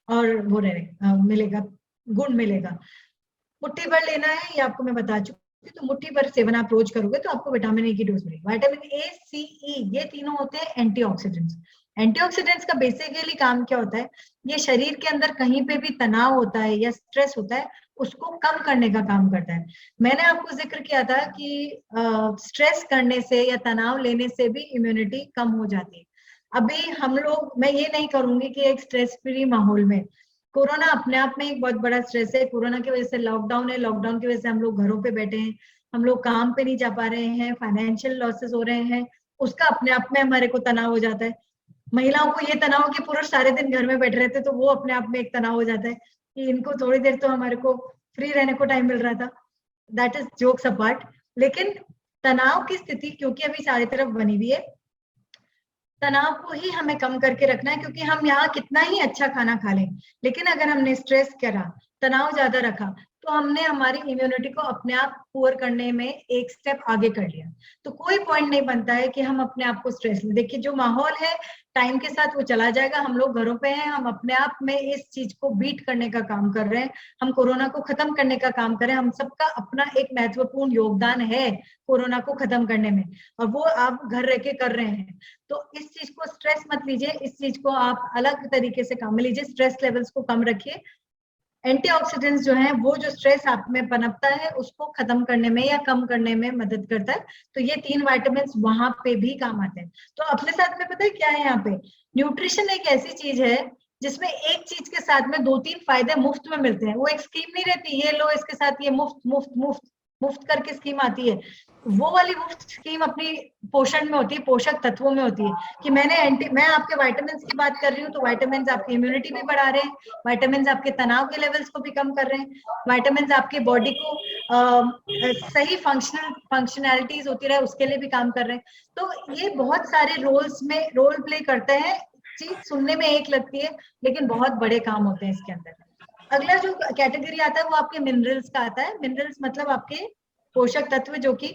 और वो मिलेगा, गुण मिलेगा। मुट्ठी भर लेना है ये आपको मैं बता चुकी, तो मुट्ठी भर सेवन आप रोज करोगे तो आपको विटामिन ए की डोज मिलेगी। विटामिन ए, सी, ई ये तीनों होते हैं एंटीऑक्सीडेंट्स। एंटीऑक्सीडेंट्स का बेसिकली काम क्या होता है, ये शरीर के अंदर कहीं पे भी तनाव होता है या स्ट्रेस होता है उसको कम करने का काम करता है। मैंने आपको जिक्र किया था कि स्ट्रेस करने से या तनाव लेने से भी इम्यूनिटी कम हो जाती है। अभी हम लोग, मैं ये नहीं करूंगी कि एक स्ट्रेस फ्री माहौल में, कोरोना अपने आप में एक बहुत बड़ा स्ट्रेस है। कोरोना की वजह से लॉकडाउन है, लॉकडाउन की वजह से हम लोग घरों पे बैठे हैं, हम लोग काम पे नहीं जा पा रहे हैं, फाइनेंशियल लॉसेस हो रहे हैं, उसका अपने आप में हमारे को तनाव हो जाता है। महिलाओं को ये तनाव कि पुरुष सारे दिन घर में बैठे रहते, तो वो अपने आप में एक तनाव हो जाता है कि इनको थोड़ी देर तो हमारे को फ्री रहने को टाइम मिल रहा था। That is jokes apart. लेकिन तनाव की स्थिति क्योंकि अभी चारों तरफ बनी हुई है, तनाव को ही हमें कम करके रखना है, क्योंकि हम यहाँ कितना ही अच्छा खाना खा लें, लेकिन अगर हमने स्ट्रेस करा, तनाव ज्यादा रखा, तो हमने हमारी इम्यूनिटी को अपने आप पुअर करने में एक स्टेप आगे कर लिया। तो कोई पॉइंट नहीं बनता है कि हम अपने आप को स्ट्रेस लें। देखिए जो माहौल है टाइम के साथ वो चला जाएगा, हम लोग घरों पे हैं, हम अपने आप में इस चीज को बीट करने का काम कर रहे हैं, हम कोरोना को खत्म करने का काम कर रहे हैं। हम सबका अपना एक महत्वपूर्ण योगदान है कोरोना को खत्म करने में, और वो आप घर रह के कर रहे हैं। तो इस चीज को स्ट्रेस मत लीजिए, इस चीज को आप अलग तरीके से काम में लीजिए, स्ट्रेस लेवल्स को कम रखिए। एंटीऑक्सीडेंट्स जो है वो जो स्ट्रेस आप में पनपता है उसको खत्म करने में या कम करने में मदद करता है। तो ये 3 विटामिन वहां पे भी काम आते हैं। तो अपने साथ में पता है क्या है, यहाँ पे न्यूट्रिशन एक ऐसी चीज है जिसमें एक चीज के साथ में 2-3 फायदे मुफ्त में मिलते हैं। वो एक स्कीम नहीं रहती, ये लो इसके साथ ये मुफ्त मुफ्त मुफ्त मुफ्त करके स्कीम आती है। वो वाली मुफ्त स्कीम अपनी पोषण में होती है, पोषक तत्वों में होती है कि मैं आपके विटामिन की बात कर रही हूँ, तो विटामिन आपकी इम्यूनिटी भी बढ़ा रहे हैं, विटामिन आपके तनाव के लेवल्स को भी कम कर रहे हैं, विटामिन आपके बॉडी को सही फंक्शनैलिटीज होती रहे उसके लिए भी काम कर रहे हैं। तो ये बहुत सारे रोल्स में रोल प्ले करते हैं। चीज सुनने में एक लगती है लेकिन बहुत बड़े काम होते हैं इसके अंदर। अगला जो कैटेगरी आता है वो आपके मिनरल्स का आता है। मिनरल्स मतलब आपके पोषक तत्व जो कि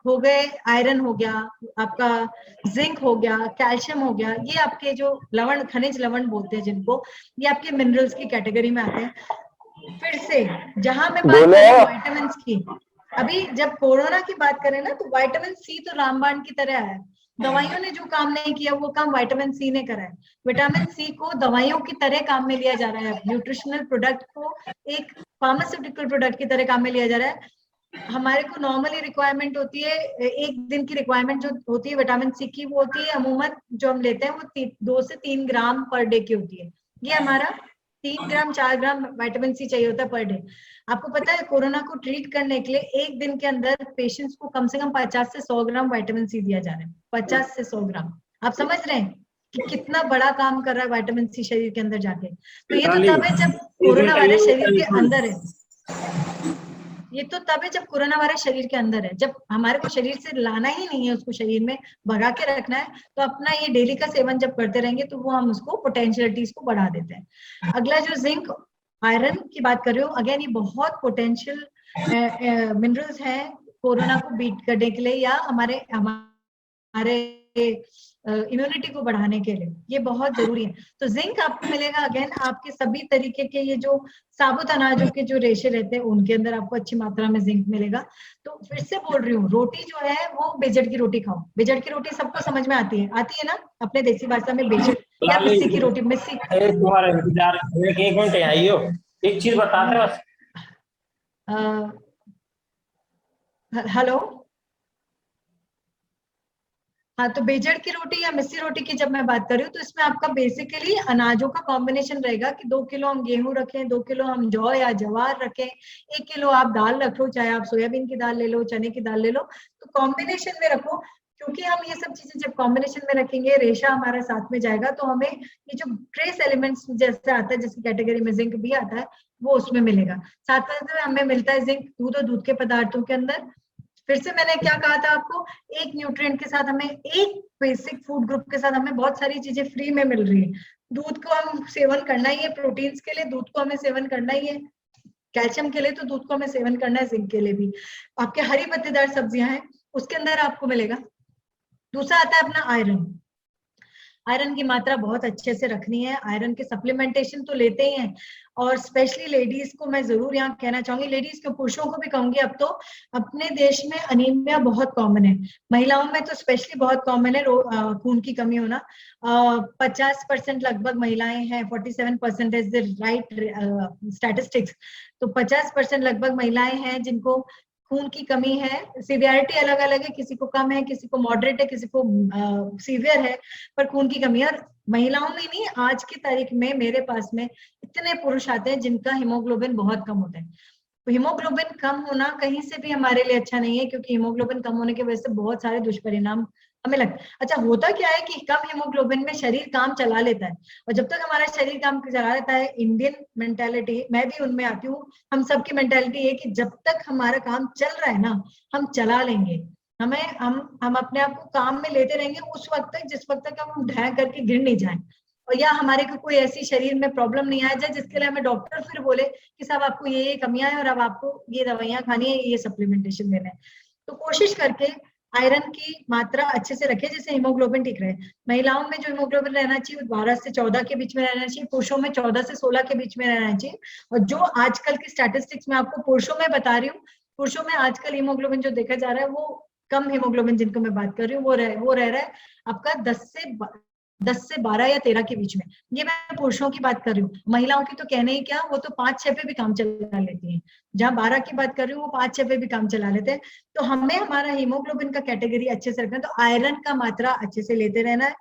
हो गए, आयरन हो गया, आपका जिंक हो गया, कैल्शियम हो गया, ये आपके जो लवण, खनिज लवण बोलते हैं जिनको, ये आपके मिनरल्स की कैटेगरी में आते हैं। फिर से जहां मैं बात कर रही हूँ विटामिन की, अभी जब कोरोना की बात करें ना, तो विटामिन सी तो रामबाण की तरह है। दवाइयों ने जो काम नहीं किया वो काम विटामिन सी ने करा है। विटामिन सी को दवाइयों की तरह काम में लिया जा रहा है, न्यूट्रिशनल प्रोडक्ट को एक फार्मास्यूटिकल प्रोडक्ट की तरह काम में लिया जा रहा है। हमारे को नॉर्मली रिक्वायरमेंट होती है, एक दिन की रिक्वायरमेंट जो होती है विटामिन सी की, वो होती है अमूमन जो हम लेते हैं वो 2 से 3 ग्राम पर डे की होती है। ये हमारा 3 ग्राम 4 ग्राम विटामिन सी चाहिए होता है पर डे। आपको पता है कोरोना को ट्रीट करने के लिए एक दिन के अंदर पेशेंट्स को कम से कम 50 से 100 ग्राम विटामिन सी दिया जा रहा है। 50 से 100 ग्राम, आप समझ रहे हैं कि कितना बड़ा काम कर रहा है विटामिन सी शरीर के अंदर जाके। तो ये तो तब है जब कोरोना वायरस शरीर के अंदर है, ये तो तब है जब कोरोना वायरस शरीर के अंदर है। जब हमारे को शरीर से लाना ही नहीं है, उसको शरीर में भगा के रखना है, तो अपना ये डेली का सेवन जब करते रहेंगे तो वो हम उसको पोटेंशियलिटीज को बढ़ा देते हैं। अगला जो जिंक आयरन की बात कर रही हूँ, अगेन ये बहुत पोटेंशियल मिनरल्स हैं कोरोना को बीट करने के लिए या हमारे हमारे इम्यूनिटी को बढ़ाने के लिए, ये बहुत जरूरी है। तो जिंक आपको मिलेगा अगेन आपके सभी तरीके के ये जो साबुत अनाजों के जो रेशे रहते हैं उनके अंदर आपको अच्छी मात्रा में जिंक मिलेगा। तो फिर से बोल रही हूँ, रोटी जो है वो बेजड़ की रोटी खाओ। बेजड़ की रोटी सबको समझ में आती है ना अपने देसी भाषा में, बेजड़ या मिस्सी की रोटी। मिस्सी तुम्हारे इंतजार एक घंटे आई हो, एक चीज बताते बस। हेलो, हाँ, तो बेजड़ की रोटी या मिस्सी रोटी की जब मैं बात कर रही हूँ तो इसमें आपका बेसिकली अनाजों का कॉम्बिनेशन रहेगा कि 2 किलो हम गेहूं रखें, 2 किलो हम जौ या जवार रखें, 1 किलो आप दाल रख लो, चाहे आप सोयाबीन की दाल ले लो, चने की दाल ले लो, तो कॉम्बिनेशन में रखो। क्योंकि हम ये सब चीजें जब कॉम्बिनेशन में रखेंगे, रेशा हमारा साथ में जाएगा, तो हमें ये जो ट्रेस एलिमेंट्स जैसे आता है, जिसकी कैटेगरी में जिंक भी आता है, वो उसमें मिलेगा। साथ में हमें मिलता है जिंक दूध और दूध के पदार्थों के अंदर। फिर से मैंने क्या कहा था आपको, एक न्यूट्रिएंट के साथ हमें, एक बेसिक फूड ग्रुप के साथ हमें बहुत सारी चीजें फ्री में मिल रही है। दूध को हम सेवन करना ही है, प्रोटीन्स के लिए दूध को हमें सेवन करना ही है, कैल्शियम के लिए तो दूध को हमें सेवन करना है, जिंक के लिए भी। आपके हरी पत्तेदार सब्जियां हैं उसके अंदर आपको मिलेगा। दूसरा आता है अपना आयरन। आयरन की मात्रा बहुत अच्छे से रखनी है। आयरन के सप्लीमेंटेशन तो लेते ही हैं, और स्पेशली लेडीज को मैं जरूर यहाँ कहना चाहूंगी, लेडीज को, पुरुषों को भी कहूंगी। अब तो अपने देश में अनीमिया बहुत कॉमन है, महिलाओं में तो स्पेशली बहुत कॉमन है खून की कमी होना। 50% लगभग महिलाएं हैं, 47% इज द राइट स्टैटिस्टिक्स। तो 50% लगभग महिलाएं हैं जिनको खून की कमी है। सीवियरिटी अलग अलग है, किसी को कम है, किसी को मॉडरेट है, किसी को सीवियर है, पर खून की कमी है। और महिलाओं में नहीं, आज की तारीख में मेरे पास में इतने पुरुष आते हैं जिनका हीमोग्लोबिन बहुत कम होता है। तो हीमोग्लोबिन कम होना कहीं से भी हमारे लिए अच्छा नहीं है, क्योंकि हीमोग्लोबिन कम होने की वजह से बहुत सारे दुष्परिणाम हमें लगता है। अच्छा, होता क्या है कि कम हीमोग्लोबिन में शरीर काम चला लेता है, और जब तक हमारा शरीर काम चला लेता है, इंडियन मेंटालिटी, मैं भी उनमें आती हूँ, हम सबकी मेंटालिटी है कि जब तक हमारा काम चल रहा है ना, हम चला लेंगे। हम अपने आप को काम में लेते रहेंगे उस वक्त तक जिस वक्त तक हम ढह करके गिर नहीं जाए, और या हमारे को कोई ऐसी शरीर में प्रॉब्लम नहीं आ जाए जिसके लिए हमें डॉक्टर फिर बोले कि साहब आपको ये कमियां हैं और अब आपको ये दवाइयां खानी है, ये सप्लीमेंटेशन देना है। तो कोशिश करके आयरन की मात्रा अच्छे से रखें जिससे हीमोग्लोबिन ठीक रहे। महिलाओं में जो हीमोग्लोबिन रहना चाहिए 12 से 14 के बीच में रहना चाहिए, पुरुषों में 14 से 16 के बीच में रहना चाहिए। और जो आजकल की स्टैटिस्टिक्स में आपको पुरुषों में बता रही हूँ, पुरुषों में आजकल हीमोग्लोबिन जो देखा जा रहा है, वो कम हीमोग्लोबिन जिनको मैं बात कर रही हूँ वो रह रहा है आपका 10 से 12 या 13 के बीच में। ये मैं पुरुषों की बात कर रही हूँ। महिलाओं की तो कहने ही क्या, वो तो 5-6 पे भी काम चला लेती हैं। जहाँ 12 की बात कर रही हूँ, वो 5-6 पे भी काम चला लेते हैं। तो हमें हमारा हीमोग्लोबिन का कैटेगरी अच्छे से रखना है, तो आयरन का मात्रा अच्छे से लेते रहना है।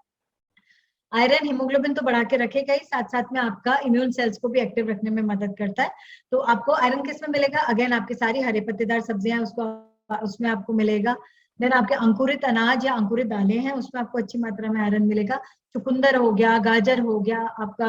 आयरन हीमोग्लोबिन तो बढ़ा के रखेगा ही, साथ साथ में आपका इम्यून सेल्स को भी एक्टिव रखने में मदद करता है। तो आपको आयरन किसमें मिलेगा, अगेन आपकी सारी हरे पत्तेदार सब्जियां उसमें आपको मिलेगा। देन आपके अंकुरित अनाज या अंकुरित दालें हैं, उसमें आपको अच्छी मात्रा में आयरन मिलेगा। चुकंदर हो गया, गाजर हो गया, आपका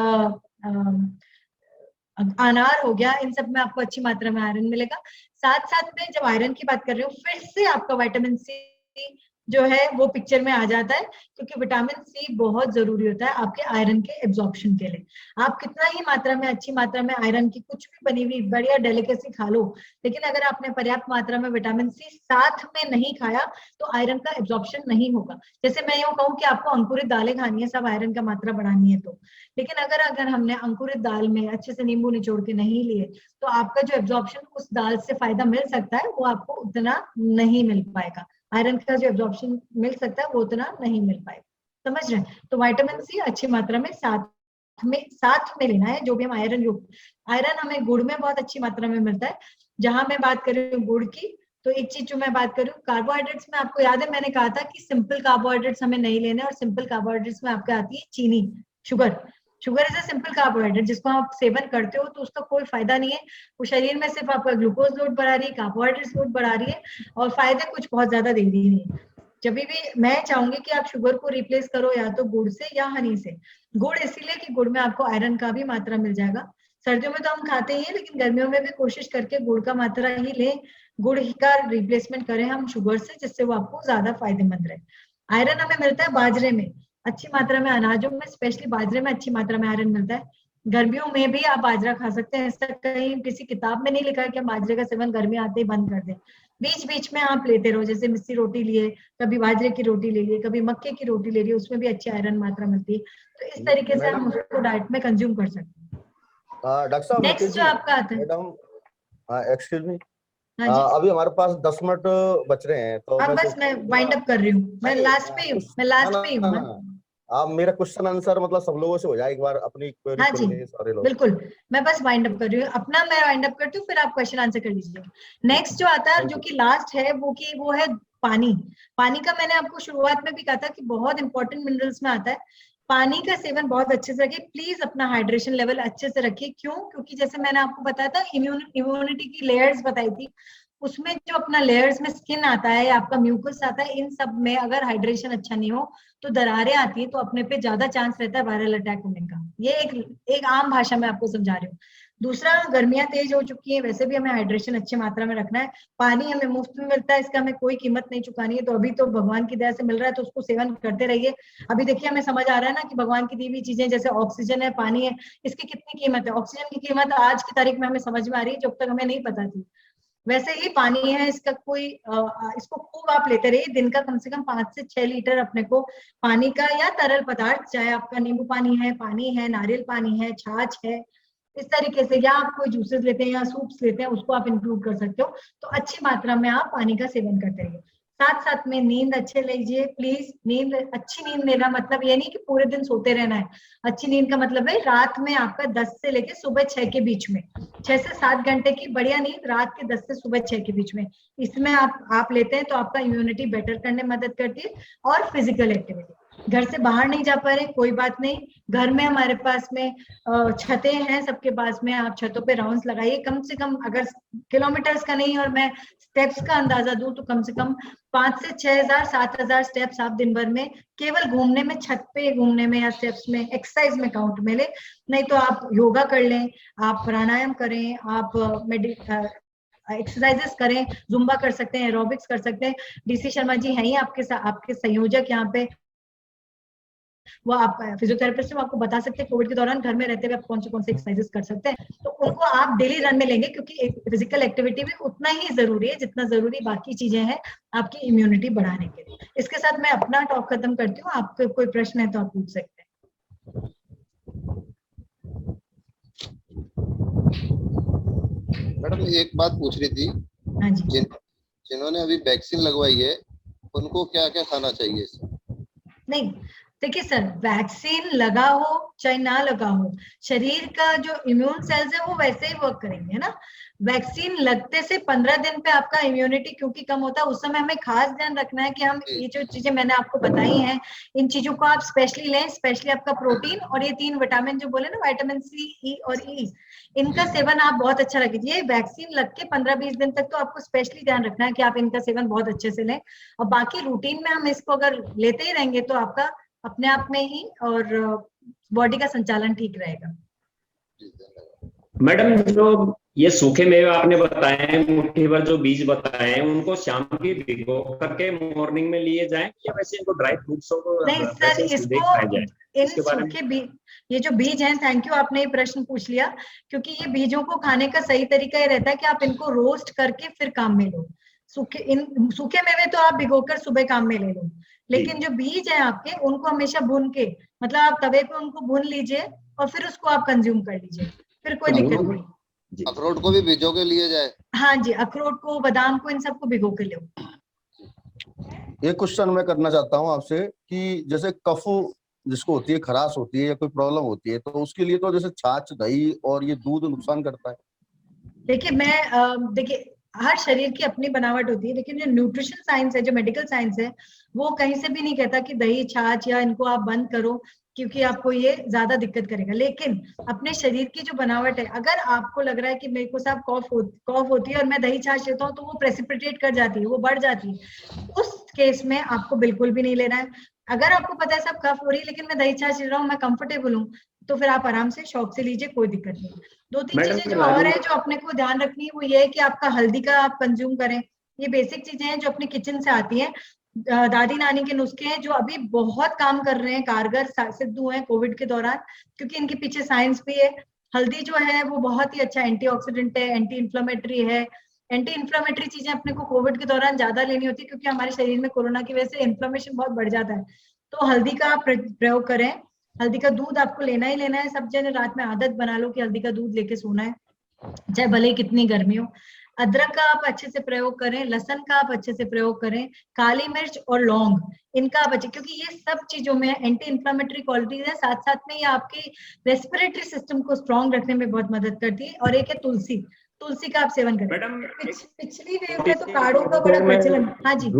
अनार हो गया, इन सब में आपको अच्छी मात्रा में आयरन मिलेगा। साथ साथ में जब आयरन की बात कर रही हूँ, फिर से आपका विटामिन सी जो है वो पिक्चर में आ जाता है, क्योंकि विटामिन सी बहुत जरूरी होता है आपके आयरन के एब्जॉर्प्शन के लिए। आप कितना ही मात्रा में, अच्छी मात्रा में आयरन की कुछ भी बनी हुई बढ़िया डेलिकेसी खा लो, लेकिन अगर आपने पर्याप्त मात्रा में विटामिन सी साथ में नहीं खाया तो आयरन का एब्जॉर्प्शन नहीं होगा। जैसे मैं यूँ कहूँ कि आपको अंकुरित दालें खानी है, सब आयरन का मात्रा बढ़ानी है तो, लेकिन अगर हमने अंकुरित दाल में अच्छे से नींबू निचोड़ के नहीं लिए, तो आपका जो एब्जॉर्प्शन उस दाल से फायदा मिल सकता है वो आपको उतना नहीं मिल पाएगा। आयरन का जो एब्जॉर्प्शन मिल सकता है वो उतना नहीं मिल पाएगा। समझ रहे हैं? तो विटामिन सी अच्छी मात्रा में साथ में लेना है। जो भी हम आयरन हमें गुड़ में बहुत अच्छी मात्रा में मिलता है। जहां मैं बात कर रही हूँ गुड़ की, तो एक चीज जो मैं बात कर रही हूँ कार्बोहाइड्रेट्स में, आपको याद है मैंने कहा था कि सिंपल कार्बोहाइड्रेट्स हमें नहीं लेने, और सिंपल कार्बोहाइड्रेट्स में आपके आती है चीनी, sugar is a simple carbohydrate, जिसको आप सेवन करते हो तो उसका कोई फायदा नहीं है। वो शरीर में सिर्फ आपका ग्लूकोज लोड बढ़ा रही है, कार्बोहाइड्रेट्स लोड बढ़ा रही है, और फायदे कुछ बहुत ज्यादा दे रही नहीं है। जब भी मैं चाहूंगी कि आप शुगर को रिप्लेस करो या तो गुड़ से या हनी से। गुड़ इसीलिए कि गुड़ में आपको आयरन का भी मात्रा मिल जाएगा। सर्दियों में तो हम खाते ही हैं, लेकिन गर्मियों में भी कोशिश करके गुड़ का मात्रा ही लें, गुड़ का रिप्लेसमेंट करें हम शुगर से, जिससे वो आपको ज्यादा फायदेमंद रहे। आयरन हमें मिलता है बाजरे में अच्छी मात्रा में, अनाजों में स्पेशली बाजरे में अच्छी मात्रा में आयरन मिलता है। गर्मियों में भी आप बाजरा खा सकते हैं, ऐसा कहीं किसी किताब में नहीं लिखा है कि हम बाजरे का सेवन गर्मी आते ही बंद कर दें। बीच बीच में आप लेते रहो, जैसे मिस्सी रोटी लिए, कभी बाजरे की रोटी ले लिए, कभी मक्के की रोटी ले ली, उसमें भी अच्छी आयरन मात्रा मिलती है। तो इस तरीके से हम उसको डाइट में कंज्यूम कर सकते हैं। डॉक्टर साहब नेक्स्ट जो आपका आता है, मैडम, एक्सक्यूज मी, हाँ जी, अभी हमारे पास 10 मिनट बच रहे हैं, तो अब बस मैं वाइंड अप कर रही हूँ, मैं लास्ट पे ही हूँ, मैं लास्ट पे ही हूँ। आप मेरा क्वेश्चन आंसर मतलब सब लोगों से हो जाए एक बार, अपनी क्वेरी हाँ सुन जी, लें सारे लोग। बिल्कुल, मैं बस वाइंड अप कर रही हूँ अपना, मैं वाइंड अप करती हूँ, फिर आप क्वेश्चन आंसर कर लीजिए। नेक्स्ट जो आता है, जो कि लास्ट है, वो है पानी। पानी का मैंने आपको शुरुआत में भी कहा था कि बहुत इंपॉर्टेंट मिनरल्स में आता है। पानी का सेवन बहुत अच्छे से रखिए, प्लीज अपना हाइड्रेशन लेवल अच्छे से रखिए। क्यों? क्योंकि जैसे मैंने आपको बताया था, इम्यूनिटी की लेयर्स बताई थी, उसमें जो अपना लेयर्स में स्किन आता है या आपका म्यूकस आता है, इन सब में अगर हाइड्रेशन अच्छा नहीं हो तो दरारें आती है, तो अपने पे ज्यादा चांस रहता है वायरल अटैक होने का। ये एक आम भाषा में आपको समझा रही हूँ। दूसरा, गर्मियां तेज हो चुकी है, वैसे भी हमें हाइड्रेशन अच्छी मात्रा में रखना है। पानी हमें मुफ्त में मिलता है, इसका हमें कोई कीमत नहीं चुकानी है, तो अभी तो भगवान की दया से मिल रहा है, तो उसको सेवन करते रहिए। अभी देखिए, हमें समझ आ रहा है ना कि भगवान की दी हुई चीजें जैसे ऑक्सीजन है, पानी है, इसकी कितनी कीमत है। ऑक्सीजन की कीमत आज की तारीख में हमें समझ में आ रही है, जब तक हमें नहीं पता थी। वैसे ही पानी है, इसका इसको खूब आप लेते रहिए। दिन का कम से कम 5 से 6 लीटर अपने को पानी का या तरल पदार्थ, चाहे आपका नींबू पानी है, नारियल पानी है, छाछ है, इस तरीके से, या आप कोई जूसेस लेते हैं या सूप्स लेते हैं, उसको आप इंक्लूड कर सकते हो। तो अच्छी मात्रा में आप पानी का सेवन करते रहिए। साथ साथ में नींद अच्छे लीजिए प्लीज। अच्छी नींद लेना मतलब ये नहीं कि पूरे दिन सोते रहना है। अच्छी नींद का मतलब है रात में आपका 10 से लेके सुबह 6 के बीच में, 6 से 7 घंटे की बढ़िया नींद रात के 10 से सुबह 6 के बीच में, इसमें आप लेते हैं तो आपका इम्यूनिटी बेटर करने में मदद करती है। और फिजिकल एक्टिविटी, घर से बाहर नहीं जा पा रहे, कोई बात नहीं, घर में हमारे पास में छतें हैं सबके पास में, आप छतों पे राउंड्स लगाइए। कम से कम, अगर किलोमीटर्स का नहीं और मैं स्टेप्स का अंदाजा दूं, तो कम से कम 5 से 6,000 7,000 स्टेप्स आप दिन भर में केवल घूमने में, छत पे घूमने में या स्टेप्स में, एक्सरसाइज में काउंट में ले। नहीं तो आप योगा कर लें, आप प्राणायाम करें, आप एक्सरसाइजेस करें, जुम्बा कर सकते हैं, एरोबिक्स कर सकते हैं। डीसी शर्मा जी हैं ही आपके संयोजक यहाँ पे, वो आप फिजियोथेरेपिस्ट में आपको बता सकते हैं कोविड के दौरान घर में रहते हुए आप कौन से एक्सरसाइजेस कर सकते हैं। तो उनको आप डेली रन में लेंगे, क्योंकि फिजिकल एक्टिविटी भी उतना ही जरूरी है जितना जरूरी बाकी चीजें हैं आपकी इम्यूनिटी बढ़ाने के लिए। इसके साथ मैं अपना टॉक खत्म करती हूँ। आपको कोई प्रश्न है तो आप पूछ सकते हैं। मैडम एक बात पूछ रही थी, हाँ जी, जिन्होंने अभी वैक्सीन लगवाई है उनको क्या क्या खाना चाहिए? नहीं देखिए सर, वैक्सीन लगा हो चाहे ना लगा हो, शरीर का जो इम्यून सेल्स है वो वैसे ही वर्क करेंगे, है ना। वैक्सीन लगते से 15 दिन पे आपका इम्यूनिटी क्योंकि कम होता है, उस समय हमें खास ध्यान रखना है कि हम ये जो चीजें मैंने आपको बताई हैं, इन चीजों को आप स्पेशली लें, स्पेशली आपका प्रोटीन और ये 3 विटामिन जो बोले ना, विटामिन सी, ई और ई, इनका सेवन आप बहुत अच्छा रखिए। वैक्सीन लग के 15-20 दिन तक तो आपको स्पेशली ध्यान रखना है कि आप इनका सेवन बहुत अच्छे से लें, और बाकी रूटीन में हम इसको अगर लेते ही रहेंगे तो आपका अपने आप में ही और बॉडी का संचालन ठीक रहेगा। मैडम, जो ये सूखे मेवे आपने बताए हैं, मुट्ठी भर जो बीज बताए हैं, उनको शाम की भिगो करके मॉर्निंग में लिए जाएं, या वैसे इनको ड्राई फ्रूट्स को नहीं सर, इसको इन सूखे बीज, ये जो बीज हैं, थैंक यू आपने ये प्रश्न पूछ लिया, क्योंकि ये बीजों को खाने का सही तरीका ये रहता है कि आप इनको रोस्ट करके फिर काम में लो। सूखे मेवे तो आप भिगोकर सुबह काम में ले लो, लेकिन जो बीज है आपके, उनको हमेशा भून के, मतलब आप तवे पे उनको भून लीजिए और फिर उसको आप कंज्यूम कर लीजिए, फिर कोई दिक्कत नहीं। अखरोट को भी भिगो के लिए जाए? हाँ जी, अखरोट को, बादाम को, इन सबको भिगो के लो। ये क्वेश्चन मैं करना चाहता हूँ आपसे कि जैसे कफ जिसको होती है, खराश होती है या कोई प्रॉब्लम होती है, तो उसके लिए तो जैसे छाछ, दही और ये दूध नुकसान करता है। देखिए हर शरीर की अपनी बनावट होती है, लेकिन जो न्यूट्रिशन साइंस है, जो मेडिकल साइंस है, वो कहीं से भी नहीं कहता कि दही, छाछ या इनको आप बंद करो क्योंकि आपको ये ज्यादा दिक्कत करेगा। लेकिन अपने शरीर की जो बनावट है, अगर आपको लग रहा है कि मेरे को साहब कॉफ होती है और मैं दही छाछ लेता हूँ तो वो प्रेसिपिटेट कर जाती है, वो बढ़ जाती है, उस केस में आपको बिल्कुल भी नहीं लेना है। अगर आपको पता है सब कफ हो रही है लेकिन मैं दही छाछ ले रहा हूँ, मैं कंफर्टेबल हूँ, तो फिर आप आराम से शौक से लीजिए, कोई दिक्कत नहीं। 2-3 चीजें जो और है जो अपने को ध्यान रखनी है, वो ये है कि आपका हल्दी का आप कंज्यूम करें। ये बेसिक चीजें हैं जो अपने किचन से आती हैं, दादी नानी के नुस्खे हैं जो अभी बहुत काम कर रहे हैं, कारगर सिद्ध हुए हैं कोविड के दौरान, क्योंकि इनके पीछे साइंस भी है। हल्दी जो है वो बहुत ही अच्छा एंटीऑक्सीडेंट है, एंटी इन्फ्लेमेटरी है, एंटी इन्फ्लामेटरी चीजें अपने को कोविड के दौरान ज्यादा लेनी होती है, क्योंकि हमारे शरीर में कोरोना की वजह से इन्फ्लामेशन बहुत बढ़ जाता है। तो हल्दी का आप प्रयोग करें। हल्दी का दूध आपको लेना ही लेना है। सब जने रात में आदत बना लो कि हल्दी का दूध लेके सोना है, चाहे भले ही कितनी गर्मी हो। अदरक का आप अच्छे से प्रयोग करें, लहसुन का आप अच्छे से प्रयोग करें, काली मिर्च और लौंग, इनका आप अच्छे, क्योंकि ये सब चीजों में एंटी इन्फ्लामेटरी क्वालिटीज है। साथ साथ में ये आपकी रेस्पिरेटरी सिस्टम को स्ट्रांग रखने में बहुत मदद करती है। और एक है तुलसी, तुलसी का आप सेवन करें। मैडम पिछली वेव में तो काढ़ों का बड़ा प्रचलन। हाँ जी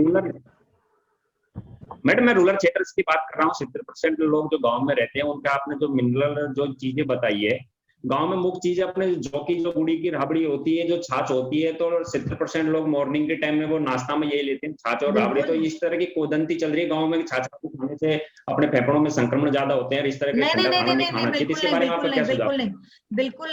मैडम, मैं रूरल क्षेत्र की बात कर रहा हूँ। 70% लोग जो गांव में रहते हैं उनका आपने जो मिनरल जो चीजें बताई है, गांव में मुख्य चीज अपने जौ की जो गुड़ी की राबड़ी होती है, जो छाछ होती है, तो 70% लोग मॉर्निंग के टाइम में वो नाश्ता में यही लेते हैं, छाछ और राबड़ी। तो इस तरह की कोदंती चल रही है गांव में, छाछ खाने से अपने फेफड़ों में संक्रमण ज्यादा होते हैं, इस तरह के ठंडा खाना नहीं खाना चाहिए। इसके बारे में आपका क्या सुझाव? बिल्कुल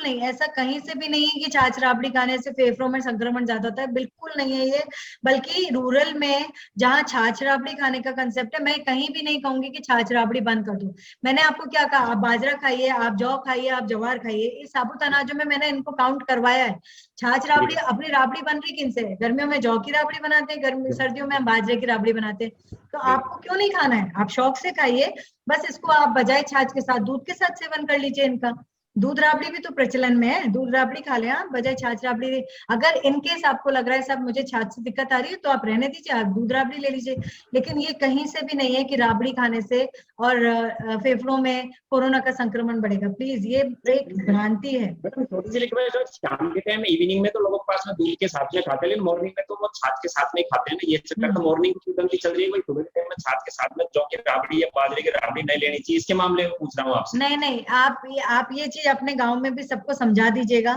नहीं, ऐसा कहीं से भी नहीं है कि छाछ राबड़ी खाने से फेफड़ों में संक्रमण ज्यादा होता है, बिल्कुल नहीं है ये। बल्कि रूरल में जहाँ छाछ राबड़ी खाने का कंसेप्ट है, मैं कहीं भी नहीं कहूंगी कि छाछ राबड़ी बंद कर दो। मैंने आपको क्या कहा, आप बाजरा खाइए, आप जौ खाइए, आप जवार खाइए, इस साबुत अनाजों में मैंने इनको काउंट करवाया है। छाछ राबड़ी, अपनी राबड़ी बन रही किन से है? गर्मियों में जौ की राबड़ी बनाते हैं, गर्मी सर्दियों में हम बाजरे की राबड़ी बनाते हैं। तो आपको क्यों नहीं खाना है? आप शौक से खाइए, बस इसको आप बजाय छाछ के साथ दूध के साथ सेवन कर लीजिए इनका। दूध राबड़ी भी तो प्रचलन में है, दूध राबड़ी खा ले आप बजाय छाछ राबड़ी। अगर इनकेस आपको लग रहा है सब मुझे छाछ से दिक्कत आ रही है, तो आप रहने दीजिए, आप दूध राबड़ी ले लीजिए। लेकिन ये कहीं से भी नहीं है कि राबड़ी खाने से और फेफड़ों में कोरोना का संक्रमण बढ़ेगा। प्लीज, ये एक भ्रांति है। शाम के टाइम इवनिंग में तो लोगों के पास में दूध के साथ में खाते हैं, लेकिन मॉर्निंग में तो वो छाछ के साथ में खाते हैं ना, ये चक्कर। तो मॉर्निंग की गलती चल रही है, कोई सुबह के टाइम में छाछ के साथ में जौ की राबड़ी या बाजरे की राबड़ी नहीं लेनी चाहिए। इसके मामले में पूछ रहा हूँ आपसे। नहीं, आप ये चीज अपने गांव में भी सबको समझा दीजिएगा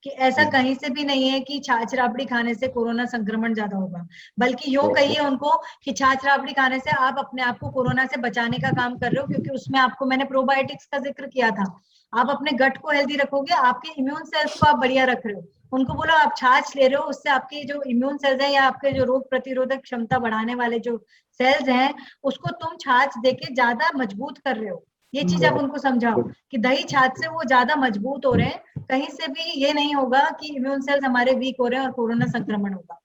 कि ऐसा कहीं से भी नहीं है कि छाछ राबड़ी खाने से कोरोना संक्रमण ज्यादा होगा। बल्कि यो कहिए उनको कि छाछ राबड़ी खाने से आप अपने आप को कोरोना से बचाने का काम कर रहे हो, क्योंकि उसमें आपको मैंने प्रोबायोटिक्स का जिक्र किया था। आप अपने गट को हेल्दी रखोगे, आपके इम्यून सेल्स को आप बढ़िया रख रहे हो। उनको बोलो आप छाछ ले रहे हो, उससे आपकी जो इम्यून सेल्स है या आपके जो रोग प्रतिरोधक क्षमता बढ़ाने वाले जो सेल्स हैं, उसको तुम छाछ देके ज्यादा मजबूत कर रहे हो। ये चीज आप उनको समझाओ कि दही छाछ से वो ज्यादा मजबूत हो रहे हैं। कहीं से भी ये नहीं होगा कि इम्यून सेल्स हमारे वीक हो रहे हैं और कोरोना संक्रमण होगा।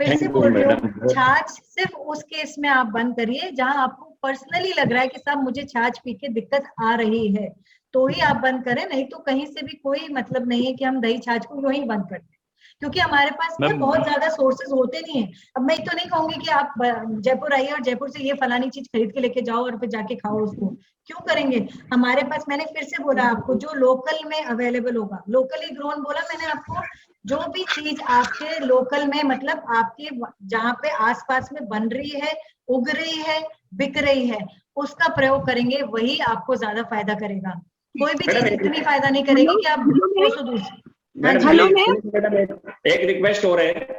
फिर से बोल रही हूँ, छाछ सिर्फ उस केस में आप बंद करिए जहां आपको पर्सनली लग रहा है कि साहब मुझे छाछ पी के दिक्कत आ रही है, तो ही आप बंद करें। नहीं तो कहीं से भी कोई मतलब नहीं है कि हम दही छाछ को यूं ही बंद कर दें, क्योंकि हमारे पास में बहुत ज्यादा सोर्सेज होते नहीं है। अब मैं तो नहीं कहूंगी कि आप जयपुर आइए और जयपुर से ये फलानी चीज खरीद के लेके जाओ और फिर जाके खाओ उसको, क्यों करेंगे? हमारे पास, मैंने फिर से बोला आपको, जो लोकल में अवेलेबल होगा, लोकली ग्रोन बोला मैंने आपको, जो भी चीज आपके लोकल में, मतलब आपके जहाँ पे आसपास में बन रही है, उग रही है, बिक रही है, उसका प्रयोग करेंगे, वही आपको ज्यादा फायदा करेगा। कोई भी चीज इतनी फायदा नहीं करेगी कि आप 200 दूसरी। मैडम एक रिक्वेस्ट हो रहा है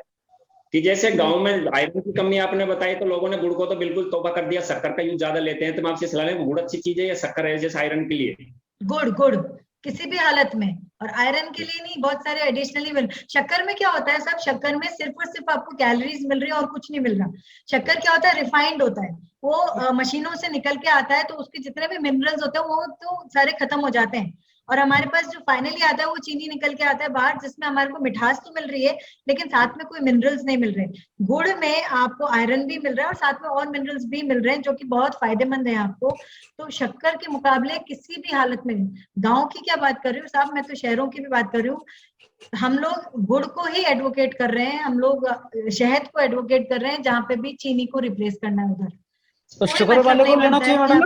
कि जैसे गांव में आयरन की कमी आपने बताई, तो लोगों ने गुड़ को तो बिल्कुल तौबा कर दिया, शक्कर का यूज ज्यादा लेते हैं। तो मैं आपसे सलाह लें, गुड़ अच्छी चीज है या शक्कर है जैसे आयरन के लिए? गुड़ किसी भी हालत में, और आयरन के लिए नहीं, बहुत सारे एडिशनली मिल। शक्कर में क्या होता है सब, शक्कर में सिर्फ और सिर्फ आपको कैलोरीज मिल रही है और कुछ नहीं मिल रहा। शक्कर क्या होता है, रिफाइंड होता है, वो मशीनों से निकल के आता है, तो उसके जितने भी मिनरल्स होते हैं वो तो सारे खत्म हो जाते हैं। और हमारे पास जो फाइनली आता है वो चीनी निकल के आता है बाहर, जिसमें हमारे को मिठास तो मिल रही है लेकिन साथ में कोई मिनरल्स नहीं मिल रहे। गुड़ में आपको आयरन भी मिल रहा है और साथ में और मिनरल्स भी मिल रहे हैं, जो कि बहुत फायदेमंद है आपको। तो शक्कर के मुकाबले किसी भी हालत में, गाँव की क्या बात कर रही हूँ साहब, मैं तो शहरों की भी बात कर रही हूँ, हम लोग गुड़ को ही एडवोकेट कर रहे हैं, हम लोग शहद को एडवोकेट कर रहे हैं, जहाँ पे भी चीनी को रिप्लेस करना है उधर। तो शुगर वाले को लेना चाहिए मैडम?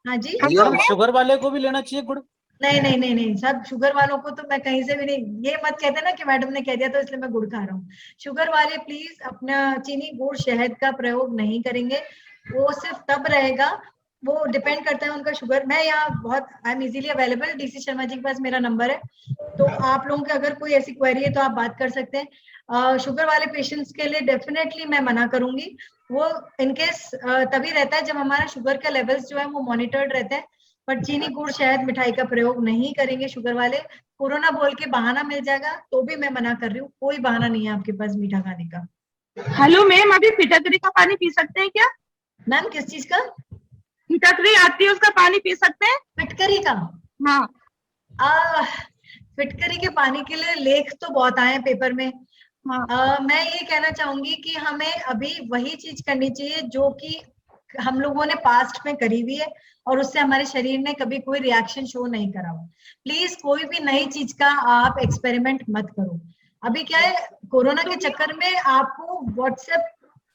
हाँ जी, शुगर वाले को भी लेना चाहिए गुड़? नहीं, सब शुगर वालों को तो मैं कहीं से भी नहीं, ये मत कहते ना कि मैडम ने कह दिया तो इसलिए मैं गुड़ खा रहा हूँ। शुगर वाले प्लीज अपना चीनी, गुड़, शहद का प्रयोग नहीं करेंगे। वो सिर्फ तब रहेगा, वो डिपेंड करता है उनका शुगर। मैं यहाँ बहुत, I am easily available, DC Sharma ji के पास मेरा नंबर है, तो आप लोगों के अगर कोई ऐसी क्वेरी है तो आप बात कर सकते हैं। शुगर वाले पेशेंट्स के लिए डेफिनेटली मैं मना करूंगी। वो इनकेस तभी रहता है जब हमारा शुगर का लेवल्स जो है वो मॉनिटर्ड रहते हैं। पर चीनी, गुड़, शहद, मिठाई का प्रयोग नहीं करेंगे शुगर वाले। कोरोना बोल के बहाना मिल जाएगा तो भी मैं मना कर रही हूँ, कोई बहाना नहीं है आपके पास मीठा खाने का। हेलो मैम, अभी फिटकरी का पानी पी सकते हैं क्या? मैम किस चीज का? फिटकरी आती है उसका पानी पी सकते हैं? फिटकरी का? हाँ। फिटकरी के पानी के लिए लेख तो बहुत आए पेपर में, मैं ये कहना चाहूंगी कि हमें अभी वही चीज करनी चाहिए जो कि हम लोगों ने पास्ट में करी हुई है और उससे हमारे शरीर ने कभी कोई रिएक्शन शो नहीं करा हुआ। प्लीज कोई भी नई चीज का आप एक्सपेरिमेंट मत करो। अभी क्या है, कोरोना के चक्कर में आपको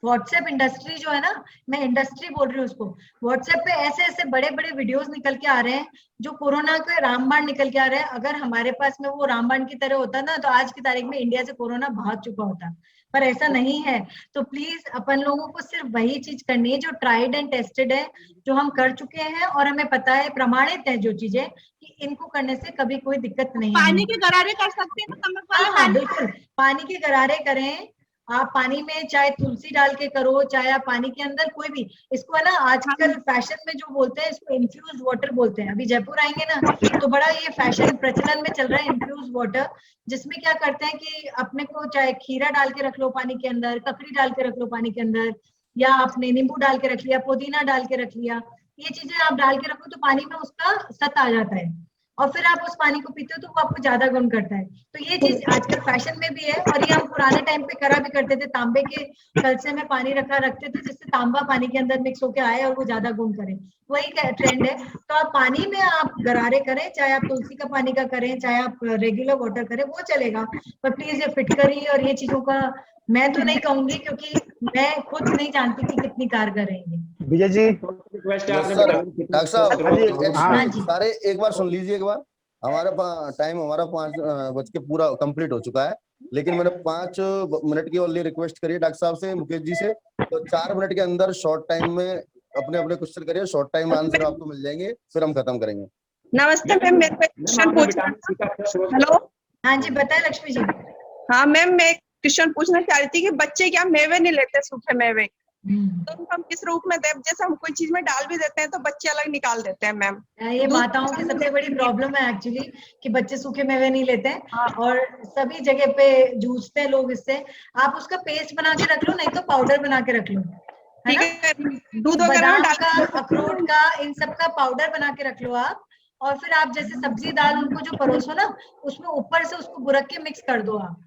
व्हाट्सएप इंडस्ट्री जो है ना, मैं इंडस्ट्री बोल रही हूँ उसको, व्हाट्सएप पे ऐसे ऐसे बड़े बड़े वीडियोस निकल के आ रहे हैं जो कोरोना के रामबाण निकल के आ रहे हैं। अगर हमारे पास में वो रामबाण की तरह होता ना तो आज की तारीख में इंडिया से कोरोना भाग चुका होता, पर ऐसा नहीं है। तो प्लीज अपन लोगों को सिर्फ वही चीज करनी है जो ट्राइड एंड टेस्टेड है, जो हम कर चुके हैं और हमें पता है, प्रमाणित है जो चीजें, कि इनको करने से कभी कोई दिक्कत नहीं है। पानी के गरारे कर सकते हैं ना, नमक वाले हाँ बिल्कुल, पानी के गरारे करें आप। पानी में चाहे तुलसी डाल के करो, चाहे आप पानी के अंदर कोई भी, इसको है ना आजकल फैशन में जो बोलते हैं इसको इन्फ्यूज वाटर बोलते हैं। अभी जयपुर आएंगे ना तो बड़ा ये फैशन प्रचलन में चल रहा है इन्फ्यूज वाटर, जिसमें क्या करते हैं कि अपने को चाहे खीरा डाल के रख लो पानी के अंदर, ककड़ी डाल के रख लो पानी के अंदर, या आपने नींबू डाल के रख लिया, पुदीना डाल के रख लिया, ये चीजें आप डाल के रखो तो पानी में उसका सत आ जाता है और फिर आप उस पानी को पीते हो तो वो आपको ज्यादा गुण करता है। तो ये चीज आजकल फैशन में भी है और ये हम पुराने टाइम पे करा भी करते थे। तांबे के कलसे में पानी रखते थे जिससे तांबा पानी के अंदर मिक्स होके आए और वो ज्यादा गुण करे, वही ट्रेंड है। तो आप पानी में आप गरारे करें, चाहे आप तुलसी का पानी का करें, चाहे आप रेगुलर वाटर करें, वो चलेगा। पर प्लीज ये फिटकरी और ये चीजों का मैं तो नहीं कहूंगी, क्योंकि मैं खुद नहीं जानती कि कितनी कारगर है ये। विजय जी रिक्वेस्ट है आपने डॉक्टर साहब जी। सारे एक बार सुन लीजिए। एक बार हमारा टाइम हमारा 5 बज के पूरा कंप्लीट हो चुका है, लेकिन मैंने 5 मिनट की ओनली रिक्वेस्ट करी है डॉक्टर साहब से, मुकेश जी से। तो 4 मिनट के अंदर शॉर्ट टाइम में अपने अपने क्वेश्चन करिए, शॉर्ट टाइम आंसर आपको मिल जाएंगे, फिर हम खत्म करेंगे। नमस्ते मैम, मेरे को क्वेश्चन पूछना। हेलो, हाँ जी बताए लक्ष्मी जी। हाँ मैम, मैं क्वेश्चन पूछना चाह रही थी कि बच्चे क्या मेवे नहीं लेते, सूखे मेवे, तो हम किस रूप में दें? जैसे हम कोई चीज में डाल भी देते हैं तो बच्चे अलग निकाल देते हैं मैम। ये माताओं की सबसे बड़ी प्रॉब्लम है एक्चुअली कि बच्चे सूखे मेवे नहीं लेते हैं और सभी जगह पे जूझते हैं लोग इससे। आप उसका पेस्ट बना के रख लो, नहीं तो पाउडर बना के रख लो, है ना? दूध वगैरह में बादाम का, डाल, अखरोट का, इन सब का पाउडर बना के रख लो आप। और फिर आप जैसे सब्जी दाल उनको जो परोसो ना, उसमें ऊपर से उसको बुरक के मिक्स कर दो आप।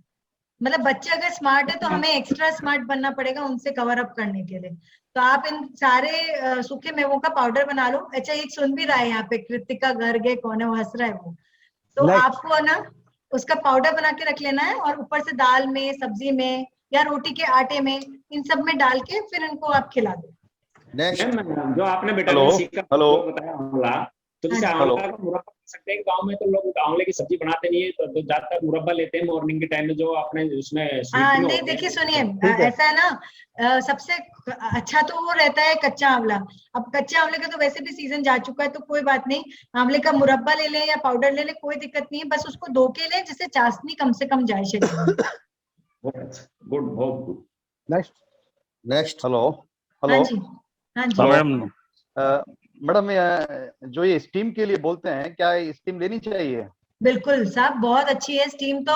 मतलब बच्चे अगर स्मार्ट है तो हमें एक्स्ट्रा स्मार्ट बनना पड़ेगा उनसे कवर अप करने के लिए। तो आप इन सारे सूखे मेवों का पाउडर बना लो। अच्छा, एक सुन भी रहा है यहाँ पे, कृतिका गर्गे कौन है, वो हंस रहा है वो। तो आपको ना उसका पाउडर बना के रख लेना है और ऊपर से दाल में, सब्जी में या रोटी के आटे में, इन सब में डाल के फिर इनको आप खिला दो। जो आपने विटामिन सी का बताया आंवला, तो जैसे आंवला का मुरब्बा कर सकते हैं। गांव में तो लोग आंवले की सब्जी बनाते नहीं है, तो ज्यादातर मुरब्बा लेते हैं मॉर्निंग के टाइम में, जो आपने उसमें नहीं देखिए सुनिए, ऐसा है ना, सबसे अच्छा तो वो रहता है कच्चा आंवला। अब कच्चे आंवले का तो वैसे भी सीजन जा चुका है, तो कोई बात नहीं, आंवले का मुरब्बा ले लें या पाउडर ले लें, कोई दिक्कत नहीं है। बस उसको धो के लें जिससे चाशनी कम से कम जाए शरीर में। गुड, बहुत गुड। नेक्स्ट हेलो हाँ जी, हाँ जी मैडम। मैडम जो ये स्टीम के लिए बोलते हैं, क्या स्टीम लेनी चाहिए? बिल्कुल साहब, बहुत अच्छी है स्टीम, तो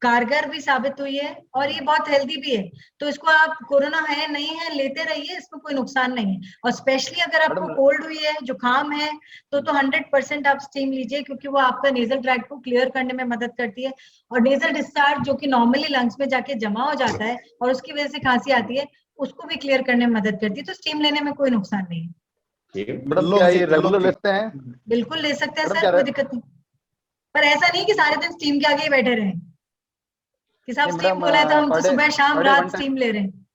कारगर भी साबित हुई है और ये बहुत हेल्दी भी है। तो इसको आप, कोरोना है नहीं है, लेते रहिए, इसमें कोई नुकसान नहीं है। और स्पेशली अगर आपको कोल्ड हुई है, जुकाम है, तो 100% आप स्टीम लीजिए, क्योंकि वो आपका नेजल ट्रैक्ट को क्लियर करने में मदद करती है। और नेजल डिस्चार्ज जो कि नॉर्मली लंग्स में जाके जमा हो जाता है और उसकी वजह से खांसी आती है, उसको भी क्लियर करने में मदद करती है। तो स्टीम लेने में कोई नुकसान नहीं है। मैडम क्या ये रेगुलर लेते हैं? बिल्कुल ले सकते हैं सर, कोई दिक्कत नहीं। पर ऐसा नहीं कि सारे दिन स्टीम के आगे ही बैठे रहें कि साहब स्टीम बोला है तो हम तो सुबह शाम रात स्टीम ले रहे हैं।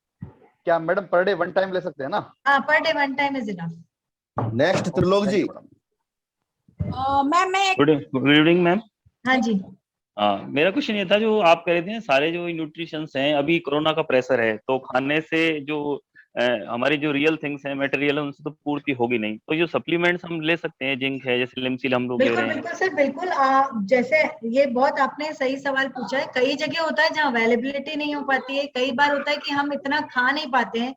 क्या मैडम पर डे 1 टाइम ले सकते हैं ना? हाँ, per day 1 time is enough. Next Trilok ji. Ma'am मैं गुड इवनिंग मैम। हाँ जी। मेरा क्वेश्चन ये था, जो आप कह रहे थे सारे जो न्यूट्रिशंस हैं, अभी कोरोना का प्रेशर है तो खाने से जो हमारी जो रियल थिंग्स हैं, मटेरियल है, उनसे तो पूर्ति होगी नहीं, तो जो सप्लीमेंट्स हम ले सकते हैं, जिंक है, जैसे लिमसिल हम लोग ले रहे हैं। बिल्कुल सर, बिल्कुल। जैसे ये बहुत आपने सही सवाल पूछा है। कई जगह होता है जहाँ अवेलेबिलिटी नहीं हो पाती है, कई बार होता है कि हम इतना खा नहीं पाते हैं।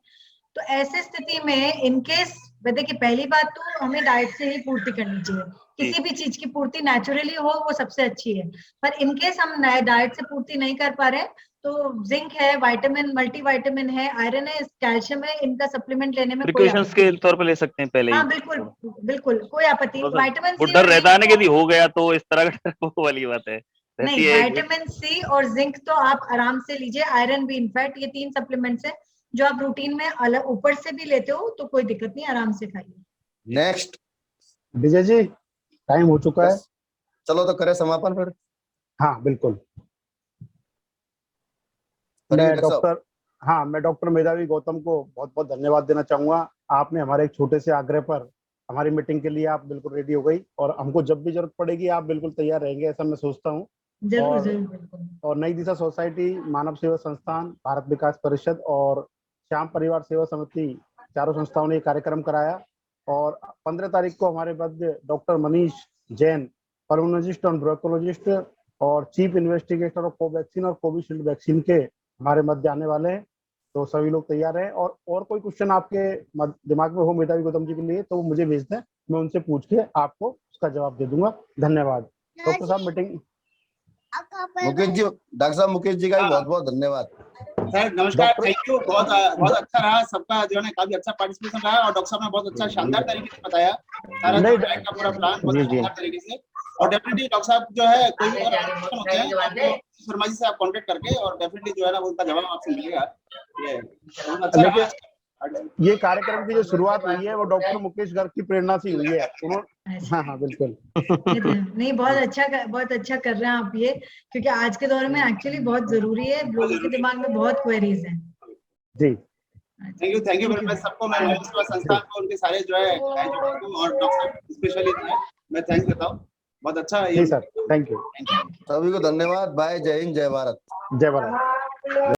तो ऐसे स्थिति में इनकेस, देखिए पहली बात तो हमें डाइट से ही पूर्ति करनी चाहिए। किसी भी चीज की पूर्ति नेचुरली हो वो सबसे अच्छी है। पर इनकेस हम डाइट से पूर्ति नहीं कर पा रहे, तो जिंक है, विटामिन, मल्टीविटामिन है, आयरन है, कैल्शियम है, इनका सप्लीमेंट लेने में प्रिकॉशंस के तौर पे ले सकते हैं पहले ही। हाँ बिल्कुल बिल्कुल, कोई आपत्ति नहीं। विटामिन वो डर रहता है ना कि यदि हो गया तो इस तरह का वो वाली बात है। नहीं, रहती है। विटामिन सी और जिंक तो आप आराम से लीजिए, आयरन भी, इनफैक्ट ये 3 सप्लीमेंट्स हैं जो आप रूटीन में अलग ऊपर से भी लेते हो तो कोई दिक्कत नहीं, आराम से खाइए। नेक्स्ट विजय जी टाइम हो चुका है। चलो तो करें समापन फिर। हाँ बिल्कुल। करिए मैं डॉक्टर साहब। मैं डॉक्टर मेधावी गौतम को बहुत बहुत धन्यवाद देना चाहूंगा। आपने हमारे एक छोटे से आग्रह पर हमारी मीटिंग के लिए आप बिल्कुल रेडी हो गई, और हमको जब भी जरूरत पड़ेगी आप बिल्कुल तैयार रहेंगे, ऐसा मैं सोचता हूँ। जरूर और- जरूर, बिल्कुल। और नई दिशा सोसाइटी, मानव सेवा संस्थान, भारत विकास परिषद और श्याम परिवार सेवा समिति, चारों संस्थाओं ने ये कार्यक्रम कराया। और 15 तारीख को हमारे मध्य डॉक्टर मनीष जैन, पल्मोनोलॉजिस्ट और ब्रोंकोलॉजिस्ट और चीफ इन्वेस्टिगेटर ऑफ कोवैक्सीन और कोविशील्ड वैक्सीन के हमारे मध्य आने वाले हैं। तो सभी लोग तैयार हैं, और कोई क्वेश्चन आपके दिमाग में हो मेधावी गौतम जी के लिए तो वो मुझे भेज दें, मैं उनसे पूछ के आपको उसका जवाब दे दूंगा। धन्यवाद डॉक्टर साहब। मीटिंग मुकेश जी, डॉक्टर साहब मुकेश जी का भी बहुत बहुत धन्यवाद। सर नमस्कार, थैंक यू। बहुत बहुत अच्छा रहा सबका, जो है ना काफी अच्छा पार्टिसिपेशन रहा, और डॉक्टर साहब ने बहुत अच्छा शानदार तरीके से बताया सारा नहीं, का पूरा प्लान बहुत जी, जी। शानदार तरीके से। और डेफिनेटली डॉक्टर साहब जो है कोई भी और क्वेश्चन होते हैं तो शर्मा जी से आप कांटेक्ट करके, और डेफिनेटली जो है ना उनका जवाब आपसे मिलेगा। ये बहुत अच्छा रहा। ये कार्यक्रम की जो शुरुआत हुई है वो डॉक्टर मुकेश गर्ग की प्रेरणा से हुई है। उन्होंने हाँ बिल्कुल। नहीं, बहुत अच्छा कर रहे हैं आप ये, क्योंकि आज के दौर में एक्चुअली बहुत जरूरी है, लोगों के दिमाग में बहुत क्वेरीज हैं। जी थैंक यू वेरी मच सबको। मैं मानव सेवा संस्थान को, उनके सारे जो है एजुकेटर को और डॉक्टर साहब स्पेशली जो है मैं थैंक्स देता हूँ। बहुत अच्छा जी सर, थैंक यू। सभी को धन्यवाद। बाय, जय हिंद, जय भारत। जय भारत।